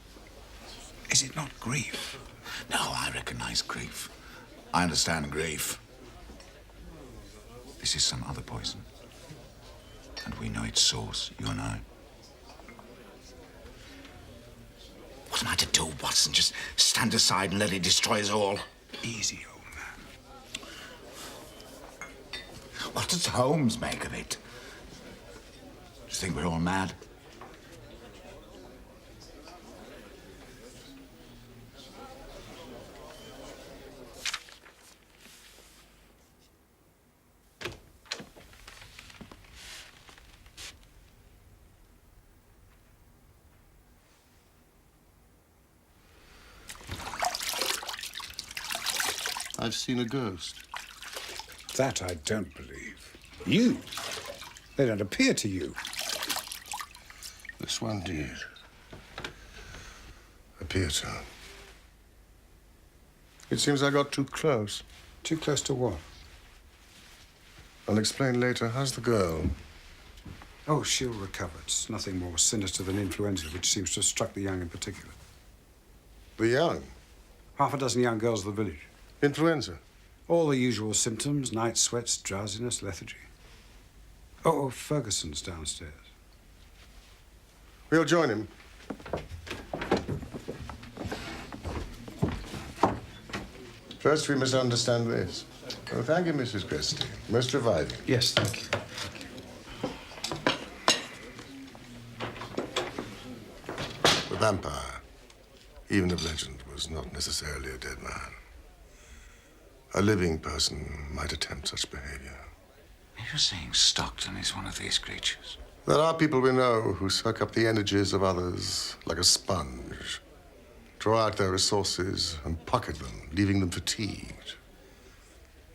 Is it not grief? No, I recognize grief. I understand grief. This is some other poison. And we know its source, you and I. What am I to do, Watson? Just stand aside and let it destroy us all? Easy, old man. What does Holmes make of it? Do you think we're all mad? I've seen a ghost. That I don't believe. You? They don't appear to you. This one did. Appear to. It seems I got too close. Too close to what? I'll explain later. How's the girl? Oh, she'll recover. It's nothing more sinister than influenza, which seems to have struck the young in particular. The young? Half a dozen young girls of the village. Influenza? All the usual symptoms: night sweats, drowsiness, lethargy. Oh, Ferguson's downstairs. We'll join him. First, we must understand this. Oh, thank you, Mrs. Christie. Most reviving. Yes, thank you. The vampire, even of legend, was not necessarily a dead man. A living person might attempt such behavior. You're saying Stockton is one of these creatures? There are people we know who suck up the energies of others like a sponge, draw out their resources and pocket them, leaving them fatigued,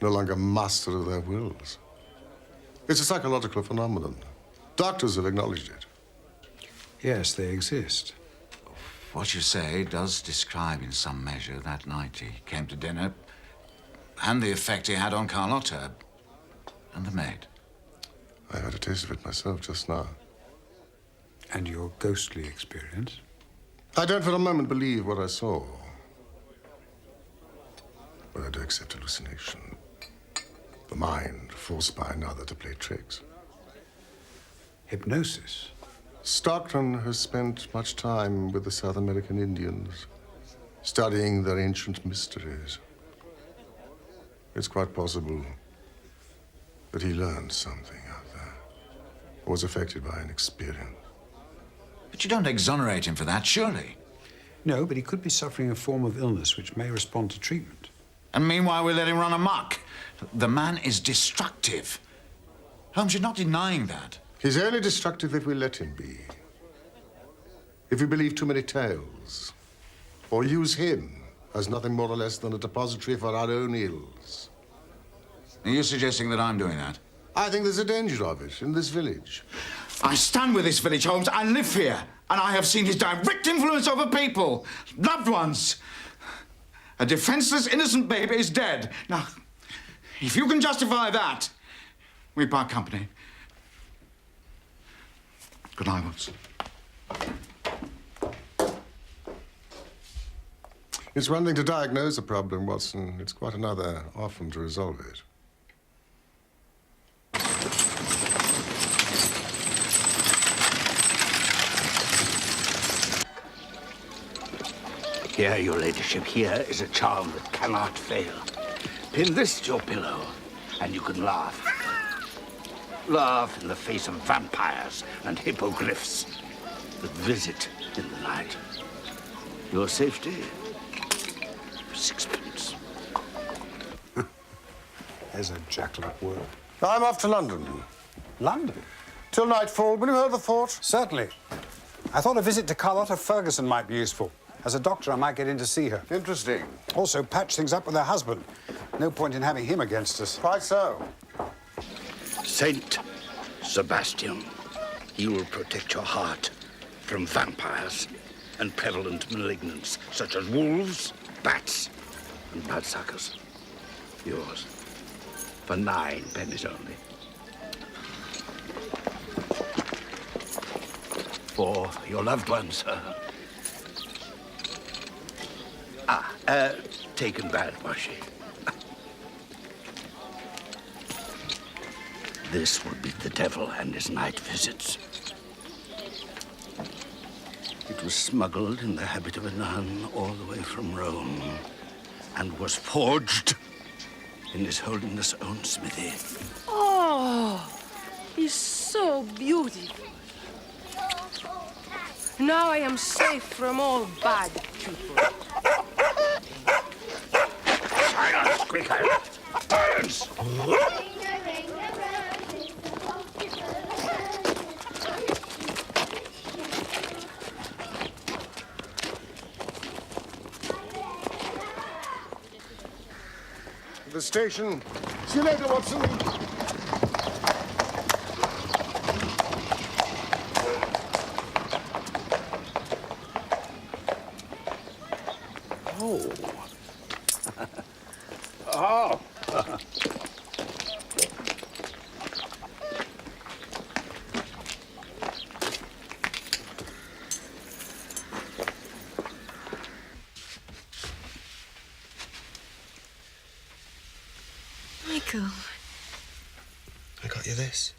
no longer master of their wills. It's a psychological phenomenon. Doctors have acknowledged it. Yes, they exist. What you say does describe in some measure that night he came to dinner and the effect he had on Carlotta and the maid. I had a taste of it myself just now. And your ghostly experience? I don't for a moment believe what I saw. But I do accept hallucination. The mind forced by another to play tricks. Hypnosis? Stockton has spent much time with the South American Indians, studying their ancient mysteries. It's quite possible that he learned something out there, or was affected by an experience. But you don't exonerate him for that, surely? No, but he could be suffering a form of illness which may respond to treatment. And meanwhile, we let him run amok. The man is destructive. Holmes, you're not denying that. He's only destructive if we let him be. If we believe too many tales, or use him as nothing more or less than a depository for our own ills. Are you suggesting that I'm doing that? I think there's a danger of it in this village. I stand with this village, Holmes. I live here, and I have seen his direct influence over people, loved ones. A defenseless, innocent baby is dead. Now, if you can justify that, we part company. Good night, Watson. It's one thing to diagnose a problem, Watson. It's quite another often to resolve it. Here, your ladyship, here is a charm that cannot fail. Pin this to your pillow, and you can laugh. Laugh in the face of vampires and hippogriffs that visit in the night. Your safety for sixpence. There's a jackal at work. I'm off to London. London? Till nightfall. Will you hold the fort? Certainly. I thought a visit to Carlotta Ferguson might be useful. As a doctor, I might get in to see her. Interesting. Also, patch things up with her husband. No point in having him against us. Quite so. Saint Sebastian, you will protect your heart from vampires and prevalent malignants such as wolves, bats, and bloodsuckers. Yours, for 9 pennies only. For your loved ones, taken bad, was she? This will be the devil and his night visits. It was smuggled in the habit of a nun all the way from Rome and was forged in His Holiness' own smithy. Oh, he's so beautiful. Now I am safe from all bad people. Silence, quicker! Silence! The station. See you later, Watson. Oh. Oh. Michael. I got you this.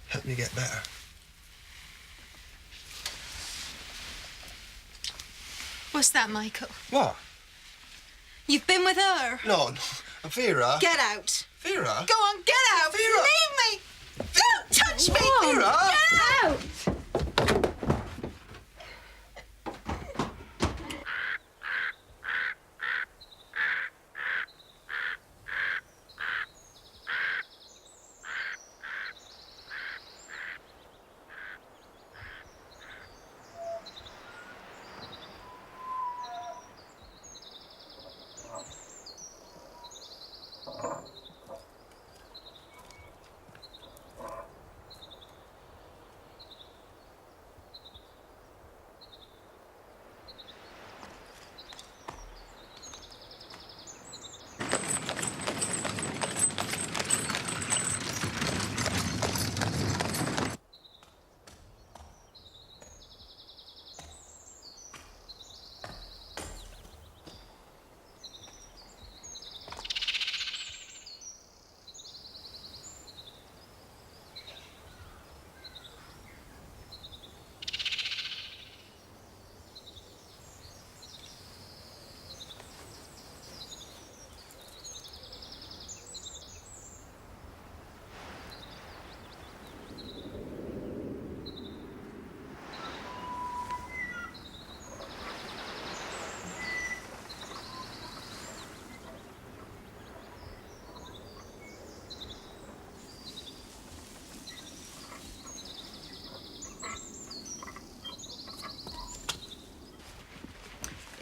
Help me get better. What's that, Michael? What? You've been with her? No, Vampyre. Get out. Vampyre? Go on, get out. Vampyre. Leave me. Don't touch me. Vampyre. Get out.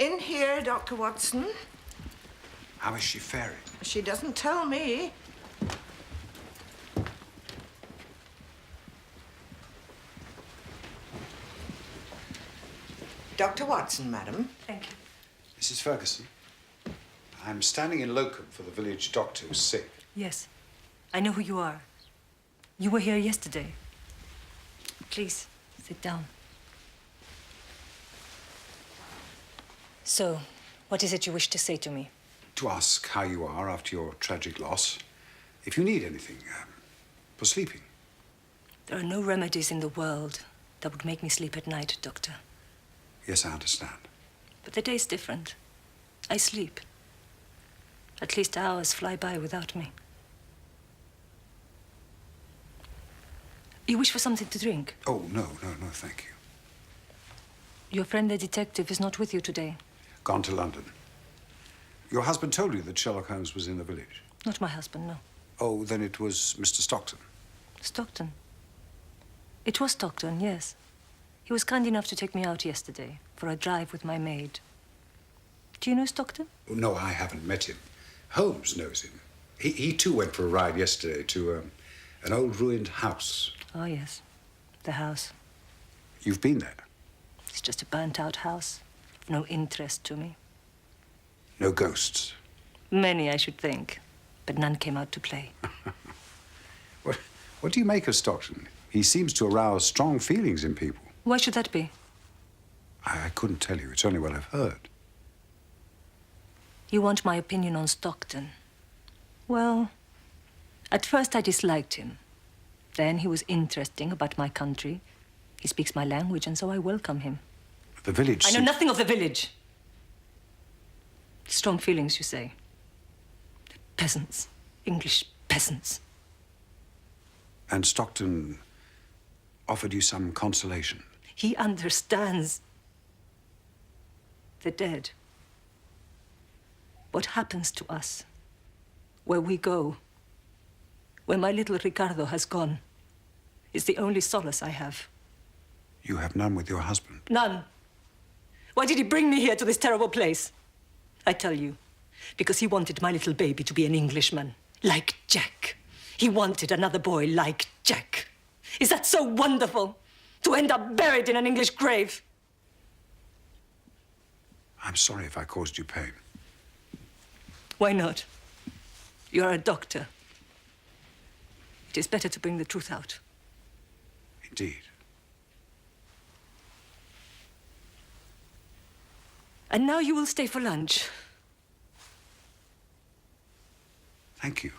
In here, Dr. Watson. How is she faring? She doesn't tell me. Dr. Watson, madam. Thank you. Mrs. Ferguson, I'm standing in locum for the village doctor who's sick. Yes, I know who you are. You were here yesterday. Please, sit down. So, what is it you wish to say to me? To ask how you are after your tragic loss. If you need anything for sleeping. There are no remedies in the world that would make me sleep at night, Doctor. Yes, I understand. But the day's different. I sleep. At least hours fly by without me. You wish for something to drink? Oh, no, thank you. Your friend the detective is not with you today. Gone to London. Your husband told you that Sherlock Holmes was in the village? Not my husband, no. Oh, then it was Mr. Stockton. Stockton? It was Stockton, yes. He was kind enough to take me out yesterday for a drive with my maid. Do you know Stockton? Oh, no, I haven't met him. Holmes knows him. He too went for a ride yesterday to an old ruined house. Oh, yes. The house. You've been there? It's just a burnt-out house. Of no interest to me. No ghosts? Many, I should think. But none came out to play. What do you make of Stockton? He seems to arouse strong feelings in people. Why should that be? I couldn't tell you. It's only what I've heard. You want my opinion on Stockton? Well, at first I disliked him. Then he was interesting about my country. He speaks my language, and so I welcome him. The village... I know nothing of the village. Strong feelings, you say. The peasants. English peasants. And Stockton offered you some consolation? He understands. The dead. What happens to us? Where we go. Where my little Ricardo has gone. Is the only solace I have. You have none with your husband? None. Why did he bring me here to this terrible place? I tell you, because he wanted my little baby to be an Englishman, like Jack. He wanted another boy like Jack. Is that so wonderful? To end up buried in an English grave? I'm sorry if I caused you pain. Why not? You're a doctor. It is better to bring the truth out. Indeed. And now you will stay for lunch. Thank you.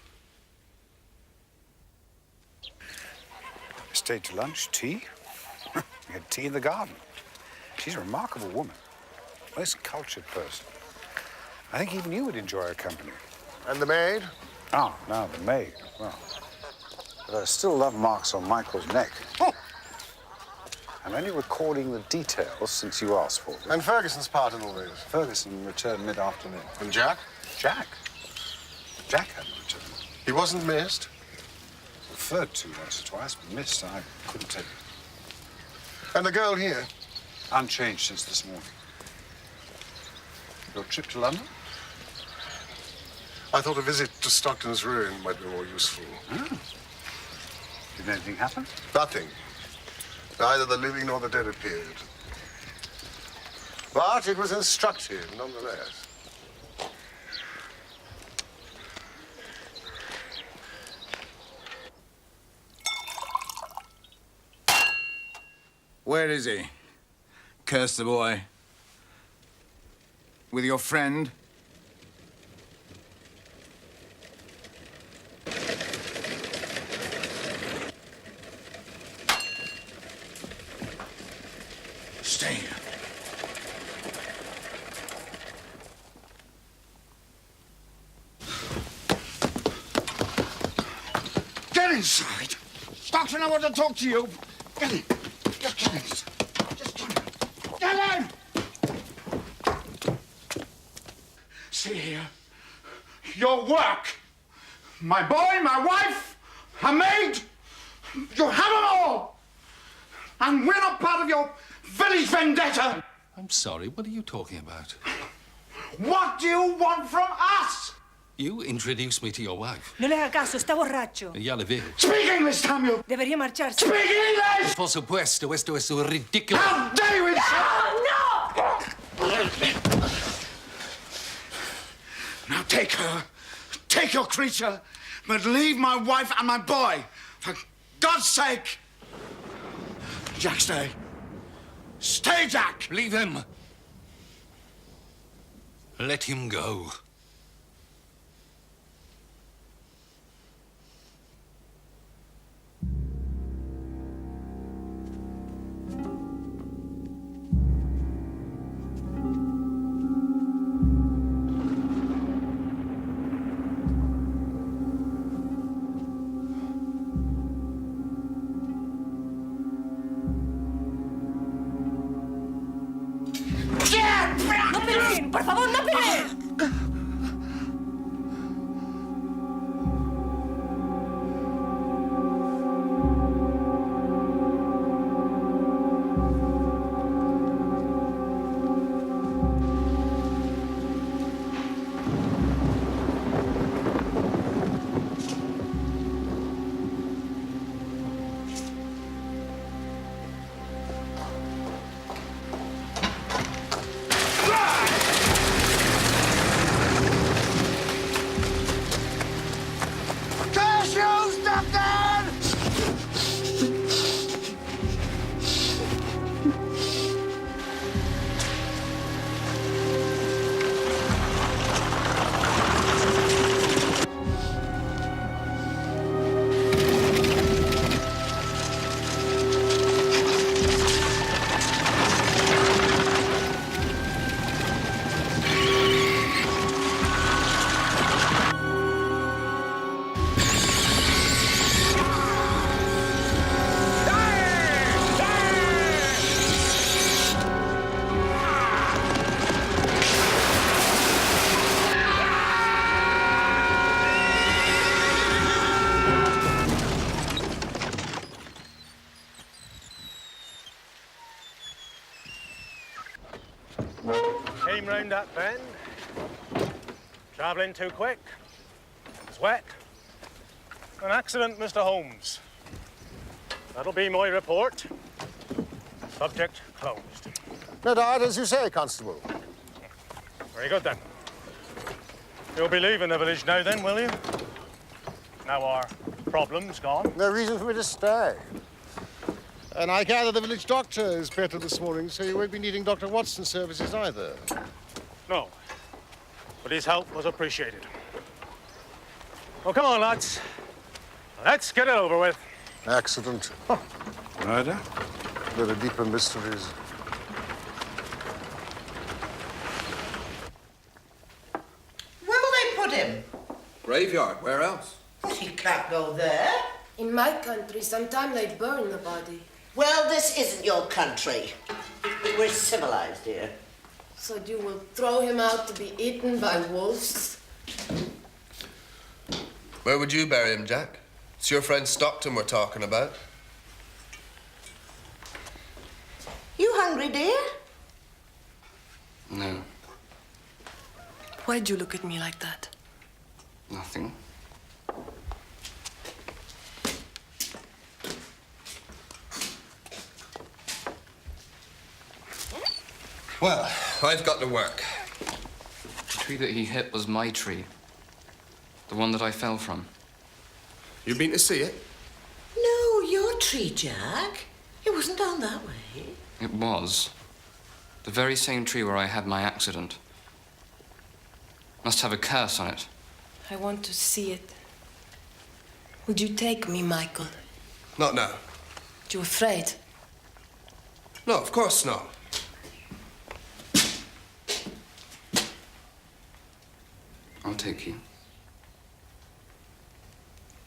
Stayed to lunch, tea. We had tea in the garden. She's a remarkable woman. Most cultured person. I think even you would enjoy her company. And the maid? Oh, now the maid. Well, but I still love marks on Michael's neck. I'm only recording the details since you asked for them. And Ferguson's part in all this? Ferguson returned mid-afternoon. And Jack? Jack? Jack hadn't returned. He wasn't missed? Referred to once or twice, but missed, I couldn't tell you. And the girl here? Unchanged since this morning. Your trip to London? I thought a visit to Stockton's ruin might be more useful. Oh. Did anything happen? Nothing. Neither the living nor the dead appeared. But it was instructive, nonetheless. Where is he? Curse the boy. With your friend? Stay here. Get inside! Stockton, I want to talk to you. Get in. Just get in. Just get in. Get in! See here. Your work. My boy, my wife, a maid. You have them all. And we're not part of your village vendetta. I'm sorry, what are you talking about? What do you want from us? You introduced me to your wife. No le haga caso, está borracho. Ya le veo. Speak English, Samuel! Debería marcharse. Speak English! Por supuesto, esto es ridículo. How dare you insult? No! Now take her. Take your creature. But leave my wife and my boy. For God's sake. Jack, stay. Stay, Jack! Leave him. Let him go. ¡No peleen! ¡Por favor, no peleen! Came round that bend. Travelling too quick. It's wet. An accident, Mr. Holmes. That'll be my report. Subject closed. No doubt, as you say, Constable. Very good, then. You'll be leaving the village now, then, will you? Now our problem's gone. No reason for me to stay. And I gather the village doctor is better this morning, so you won't be needing Dr. Watson's services either. No. But his help was appreciated. Well, come on, lads. Let's get it over with. Accident. Huh. Murder? There are deeper mysteries. Where will they put him? Graveyard, where else? He can't go there. In my country, sometimes they burn the body. Well, this isn't your country. We're civilized here. So you will throw him out to be eaten by wolves? Where would you bury him, Jack? It's your friend Stockton we're talking about. You hungry, dear? No, Why'd you look at me like that? nothing. Well, I've got to work. The tree that he hit was my tree. The one that I fell from. You been to see it? No, your tree, Jack. It wasn't down that way. It was. The very same tree where I had my accident. Must have a curse on it. I want to see it. Would you take me, Michael? Not now. You afraid? No, of course not. I'll take you.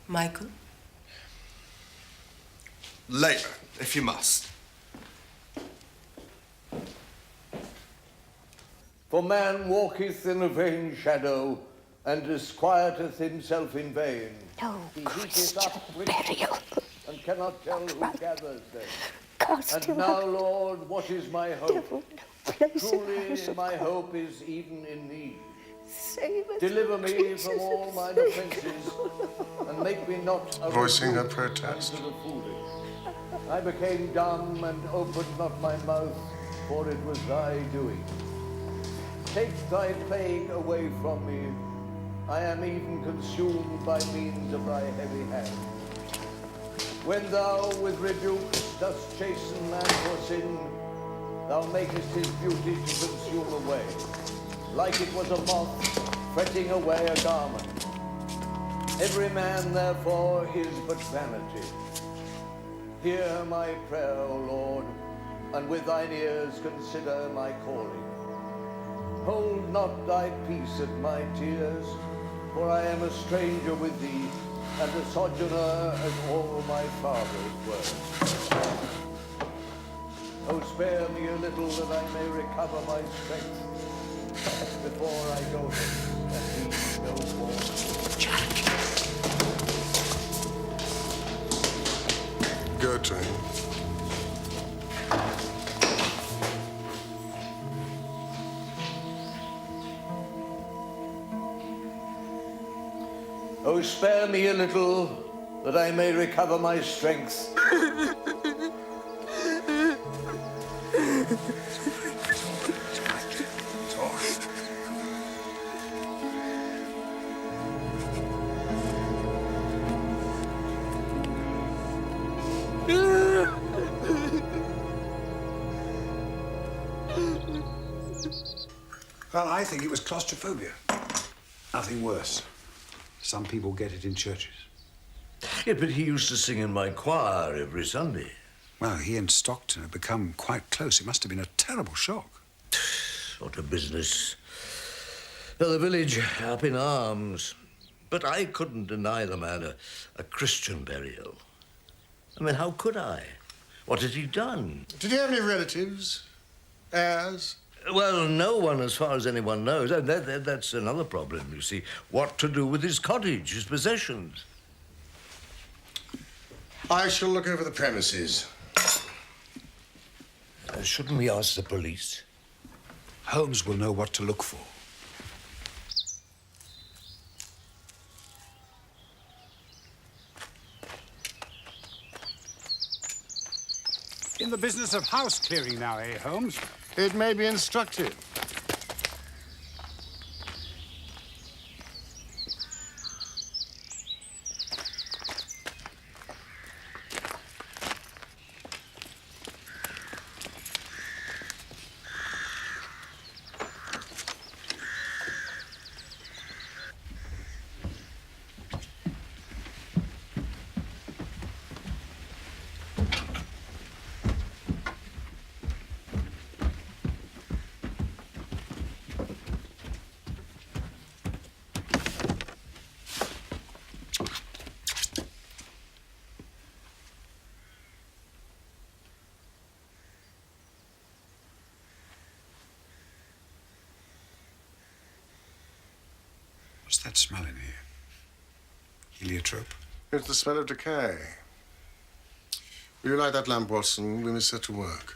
Michael? Later, if you must. For man walketh in a vain shadow, and disquieteth himself in vain. No He Christian heapeth up burial. and cannot tell who gathers them. Cast And him now, out. Lord, what is my hope? Devil, Truly, my hope is even in need. Save us. Deliver me from all mine offences, and make me not a Voicing her rebuke protest. unto the foolish. I became dumb and opened not my mouth, for it was thy doing. Take thy plague away from me. I am even consumed by means of thy heavy hand. When thou with rebukes dost chasten man for sin, thou makest his beauty to consume away, like it was a moth fretting away a garment. Every man, therefore, is but vanity. Hear my prayer, O Lord, and with thine ears consider my calling. Hold not thy peace at my tears, for I am a stranger with thee, and a sojourner as all my fathers were. Oh, spare me a little that I may recover my strength before I go hence and be no more. Go to him. Oh, spare me a little that I may recover my strength. Well, I think it was claustrophobia. Nothing worse. Some people get it in churches. Yeah, but he used to sing in my choir every Sunday. Well, he and Stockton had become quite close. It must have been a terrible shock. What a business. The village up in arms. But I couldn't deny the man a Christian burial. I mean, how could I? What had he done? Did he have any relatives? Heirs? Well, no one, as far as anyone knows. And that's another problem, you see. What to do with his cottage, his possessions? I shall look over the premises. Shouldn't we ask the police? Holmes will know what to look for. In the business of house clearing now, eh, Holmes? It may be instructive. What's that smell in here? Heliotrope? It's the smell of decay. Will you light that lamp, Watson? We must set to work.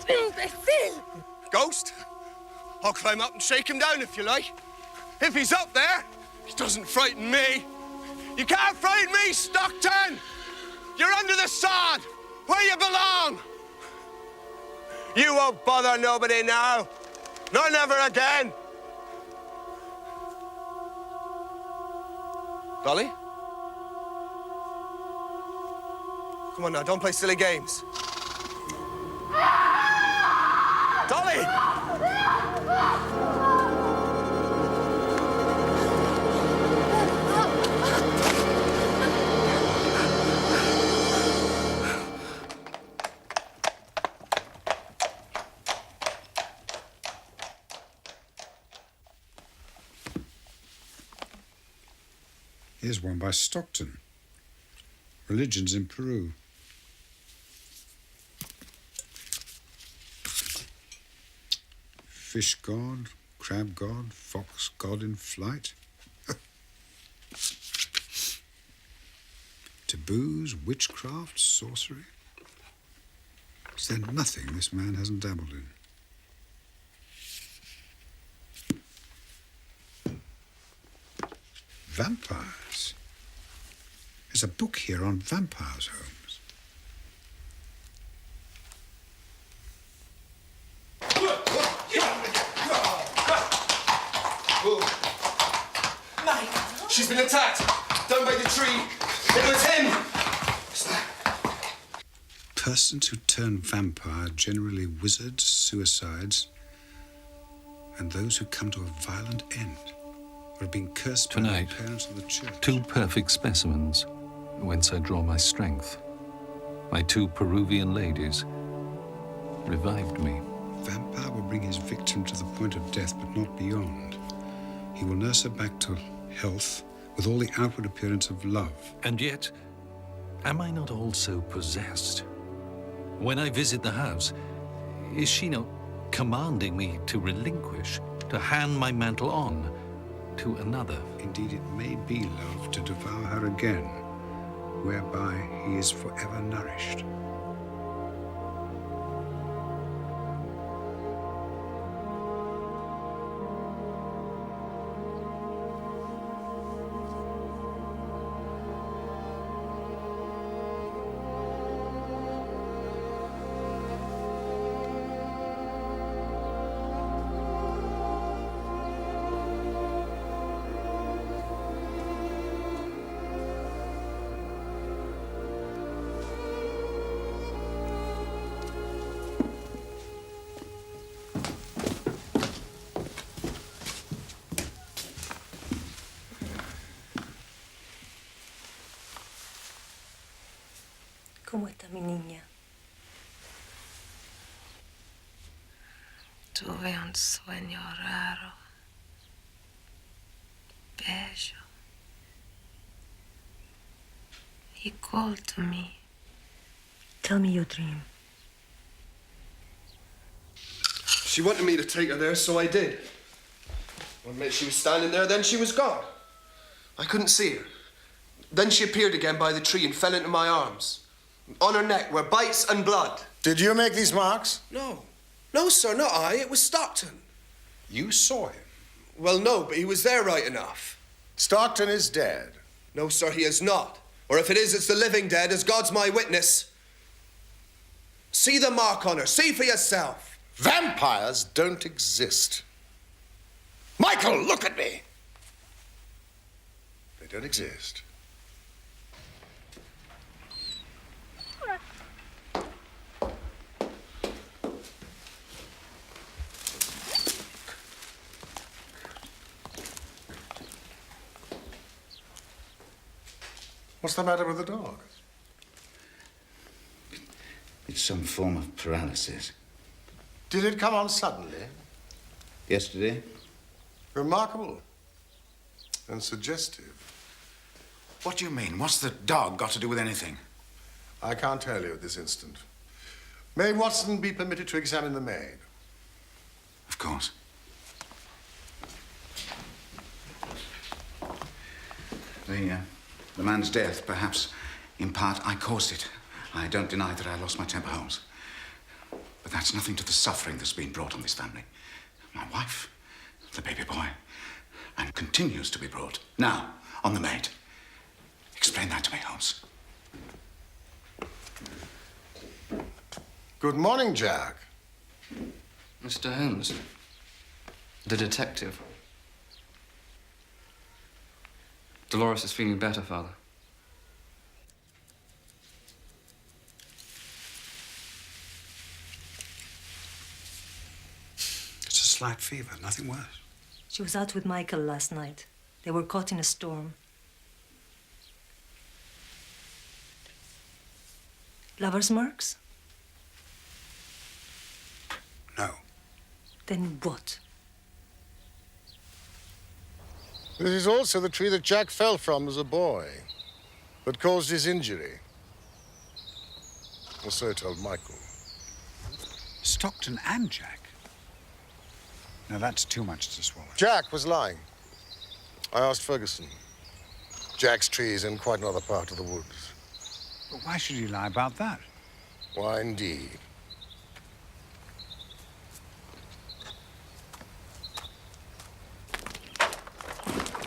Imbecile! Ghost? I'll climb up and shake him down if you like. If he's up there, he doesn't frighten me. You can't frighten me, Stockton! You're under the sod, where you belong. You won't bother nobody now. Nor never again. Dolly? Come on now, don't play silly games. Dolly! Here's one by Stockton. Religions in Peru. fish god, crab god, fox god in flight. Taboos, witchcraft, sorcery. Is there nothing this man hasn't dabbled in? Vampires. There's a book here on vampires, Holmes. Mike! She's been attacked! Down by the tree! It was him! Persons who turn vampire, generally wizards, suicides, and those who come to a violent end, or have been cursed by their Tonight, parents or the church. two perfect specimens, whence I draw my strength. My two Peruvian ladies revived me. Vampire will bring his victim to the point of death, but not beyond. He will nurse her back to health with all the outward appearance of love. And yet, am I not also possessed? When I visit the house, is she not commanding me to relinquish, to hand my mantle on to another? Indeed, it may be love to devour her again, whereby he is forever nourished. ¿Cómo está mi niña? Tuve un sueño raro, bello. He called to me. Tell me your dream. She wanted me to take her there, so I did. One minute she was standing there, then she was gone. I couldn't see her. Then she appeared again by the tree and fell into my arms. On her neck were bites and blood. Did you make these marks? No. No, sir, not I. It was Stockton. You saw him? Well, no, but he was there right enough. Stockton is dead. No, sir, he is not. Or if it is, it's the living dead, as God's my witness. See the mark on her. See for yourself. Vampires don't exist. Michael, look at me. They don't exist. What's the matter with the dog? It's some form of paralysis. Did it come on suddenly? Yesterday? Remarkable. And suggestive. What do you mean? What's the dog got to do with anything? I can't tell you at this instant. May Watson be permitted to examine the maid? Of course. The man's death, perhaps, in part, I caused it. I don't deny that I lost my temper, Holmes. But that's nothing to the suffering that's been brought on this family. My wife, the baby boy, and continues to be brought. Now, on the maid. Explain that to me, Holmes. Good morning, Jack. Mr. Holmes, the detective. Dolores is feeling better, Father. It's a slight fever, nothing worse. She was out with Michael last night. They were caught in a storm. Lover's marks? No. Then what? This is also the tree that Jack fell from as a boy, that caused his injury. Or so told Michael. Stockton and Jack? Now, that's too much to swallow. Jack was lying. I asked Ferguson. Jack's tree is in quite another part of the woods. But why should he lie about that? Why, indeed?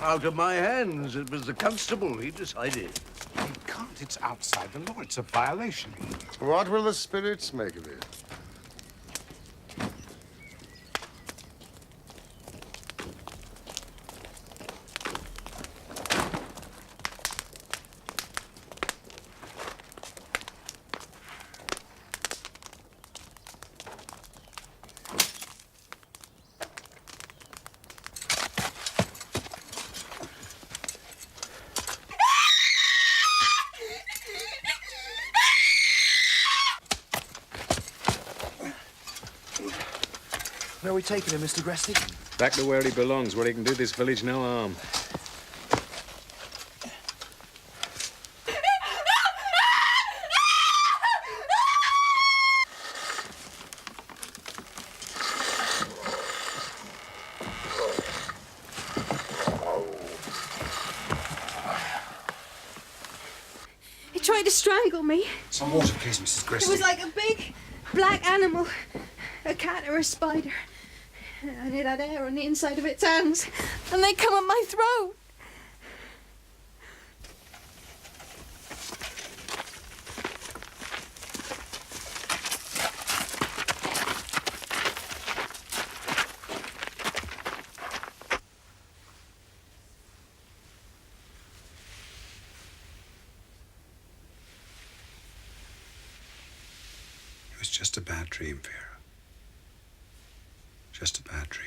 Out of my hands. It was the constable. He decided. You can't. It's outside the law. It's a violation. What will the spirits make of it? Where are we taking him, Mr. Gresty? Back to where he belongs, where he can do this village no harm. He tried to strangle me. Some water, please, Mrs. It Gresty. was like a big black animal, a cat or a spider. And it had hair on the inside of its hands. And they come at my throat. It was just a bad dream, Vera. Just a bad dream.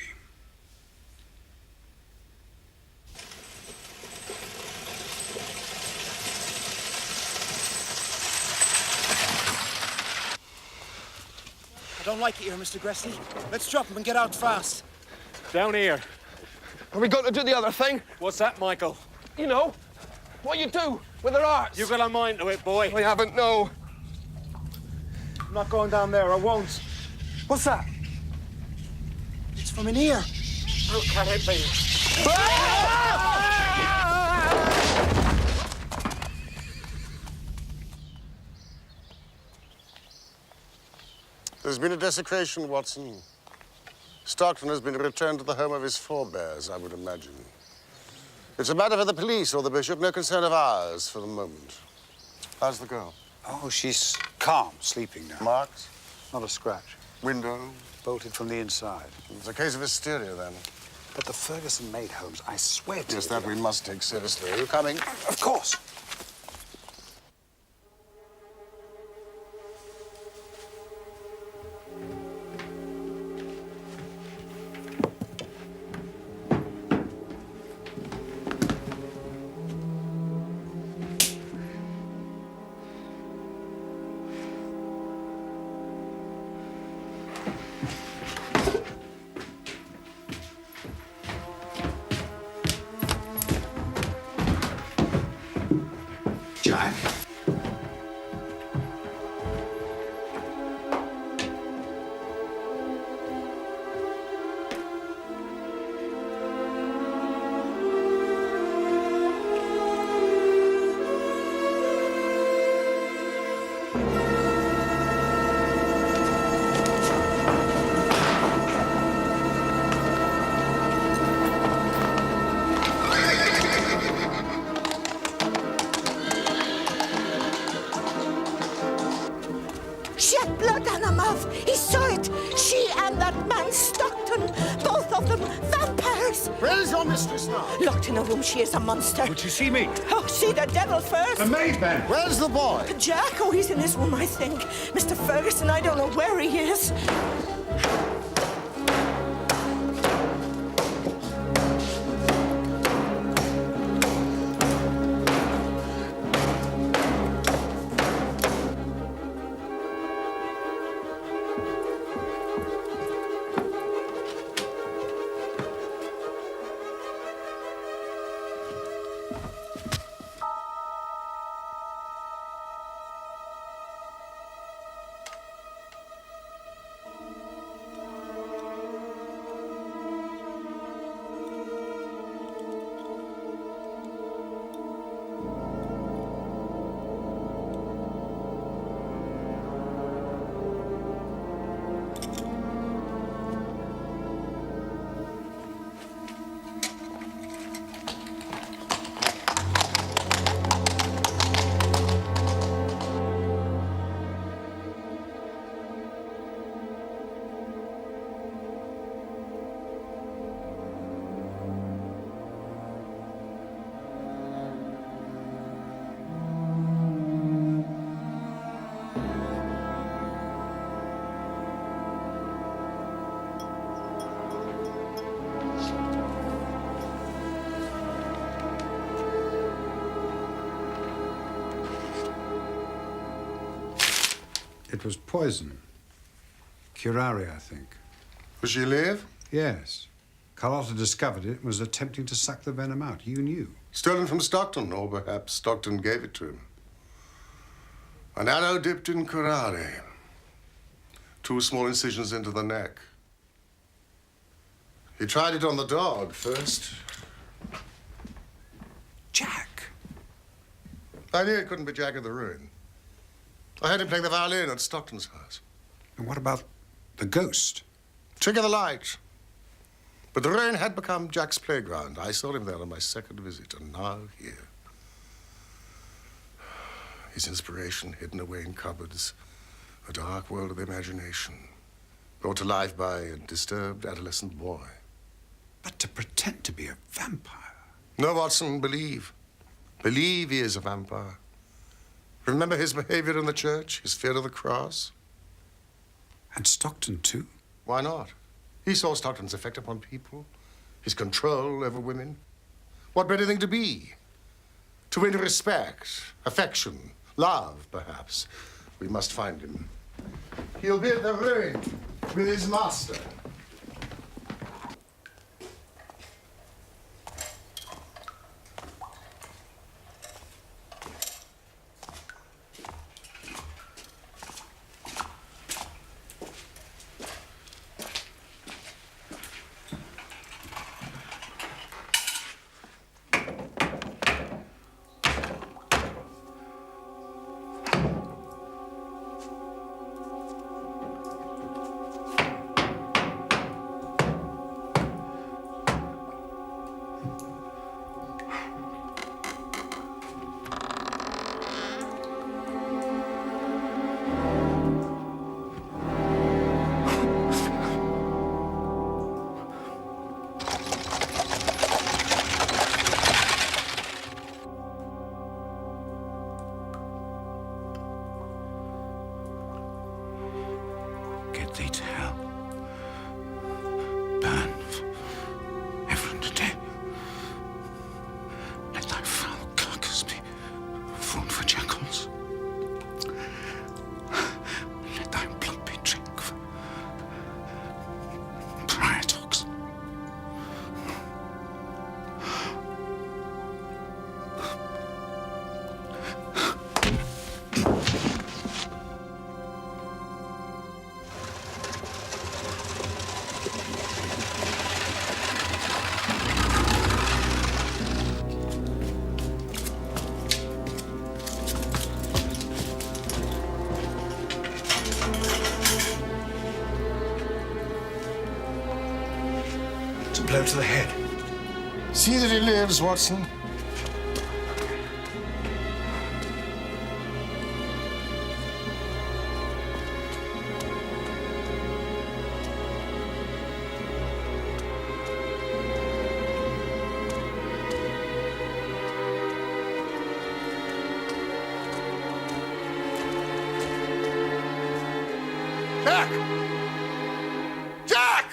I don't like it here, Mr. Gresty. Let's drop him and get out fast. Down here. Are we going to do the other thing? What's that, Michael? You know, what you do with their arts. You got a mind to it, boy. I haven't, no. I'm not going down there. I won't. What's that? It's from in here. How can it be? There's been a desecration, Watson. Stockton has been returned to the home of his forebears, I would imagine. It's a matter for the police or the bishop, no concern of ours for the moment. How's the girl? Oh, she's calm, sleeping now. Marks? Not a scratch. Window? Bolted from the inside. It's a case of hysteria, then. But the Ferguson maid, Holmes, I swear to you. Yes, that we must take seriously. Are you coming? Of course. Jack. She had blood on her mouth. He saw it. She and that man Stockton, both of them vampires. Where's your mistress now? Locked in a room, she is a monster. Would you see me? Oh, see the devil first. The maid, then. Where's the boy? Jack, oh, he's in his room, I think. Mr. Ferguson, I don't know where he is. It was poison. Curare, I think. Was she alive? Yes. Carlotta discovered it and was attempting to suck the venom out. You knew. Stolen from Stockton, or perhaps Stockton gave it to him. An arrow dipped in curare. 2 small incisions into the neck. He tried it on the dog first. Jack! I knew it couldn't be Jack of the Ruin. I heard him playing the violin at Stockton's house. And what about the ghost? Trick of the light. But the Ruin had become Jack's playground. I saw him there on my second visit, and now here. His inspiration hidden away in cupboards, a dark world of imagination, brought to life by a disturbed adolescent boy. But to pretend to be a vampire. No, Watson, believe. Believe he is a vampire. Remember his behavior in the church, his fear of the cross? And Stockton, too? Why not? He saw Stockton's effect upon people, his control over women. What better thing to be? To win respect, affection, love, perhaps. We must find him. He'll be at the Ruin with his master. Get thee to hell. Burn ever and a day. Let thy foul carcass be food for jackals. Let thy blood be drink for pariah dogs. It's a blow to the head. See that he lives, Watson. Jack! Jack!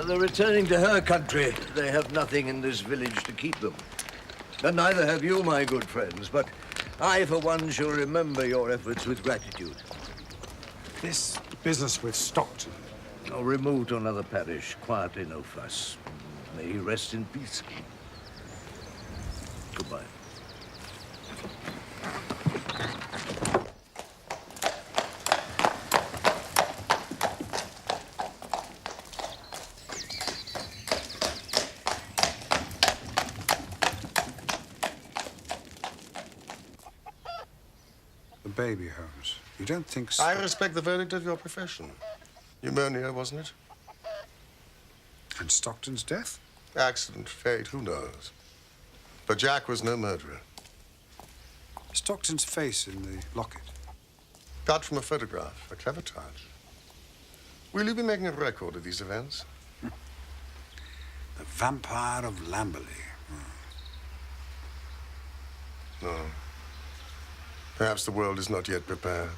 They're returning to her country. They have nothing in this village to keep them. And neither have you, my good friends, but I, for one, shall remember your efforts with gratitude. This business with Stockton. I'll remove to another parish, quietly, no fuss. May he rest in peace. Goodbye. baby, Holmes. You don't think so? I respect the verdict of your profession. Pneumonia, wasn't it? And Stockton's death? Accident, fate, who knows? But Jack was no murderer. Stockton's face in the locket. Got from a photograph. A clever touch. Will you be making a record of these events? The Vampyre of Lamberley. No. Perhaps the world is not yet prepared.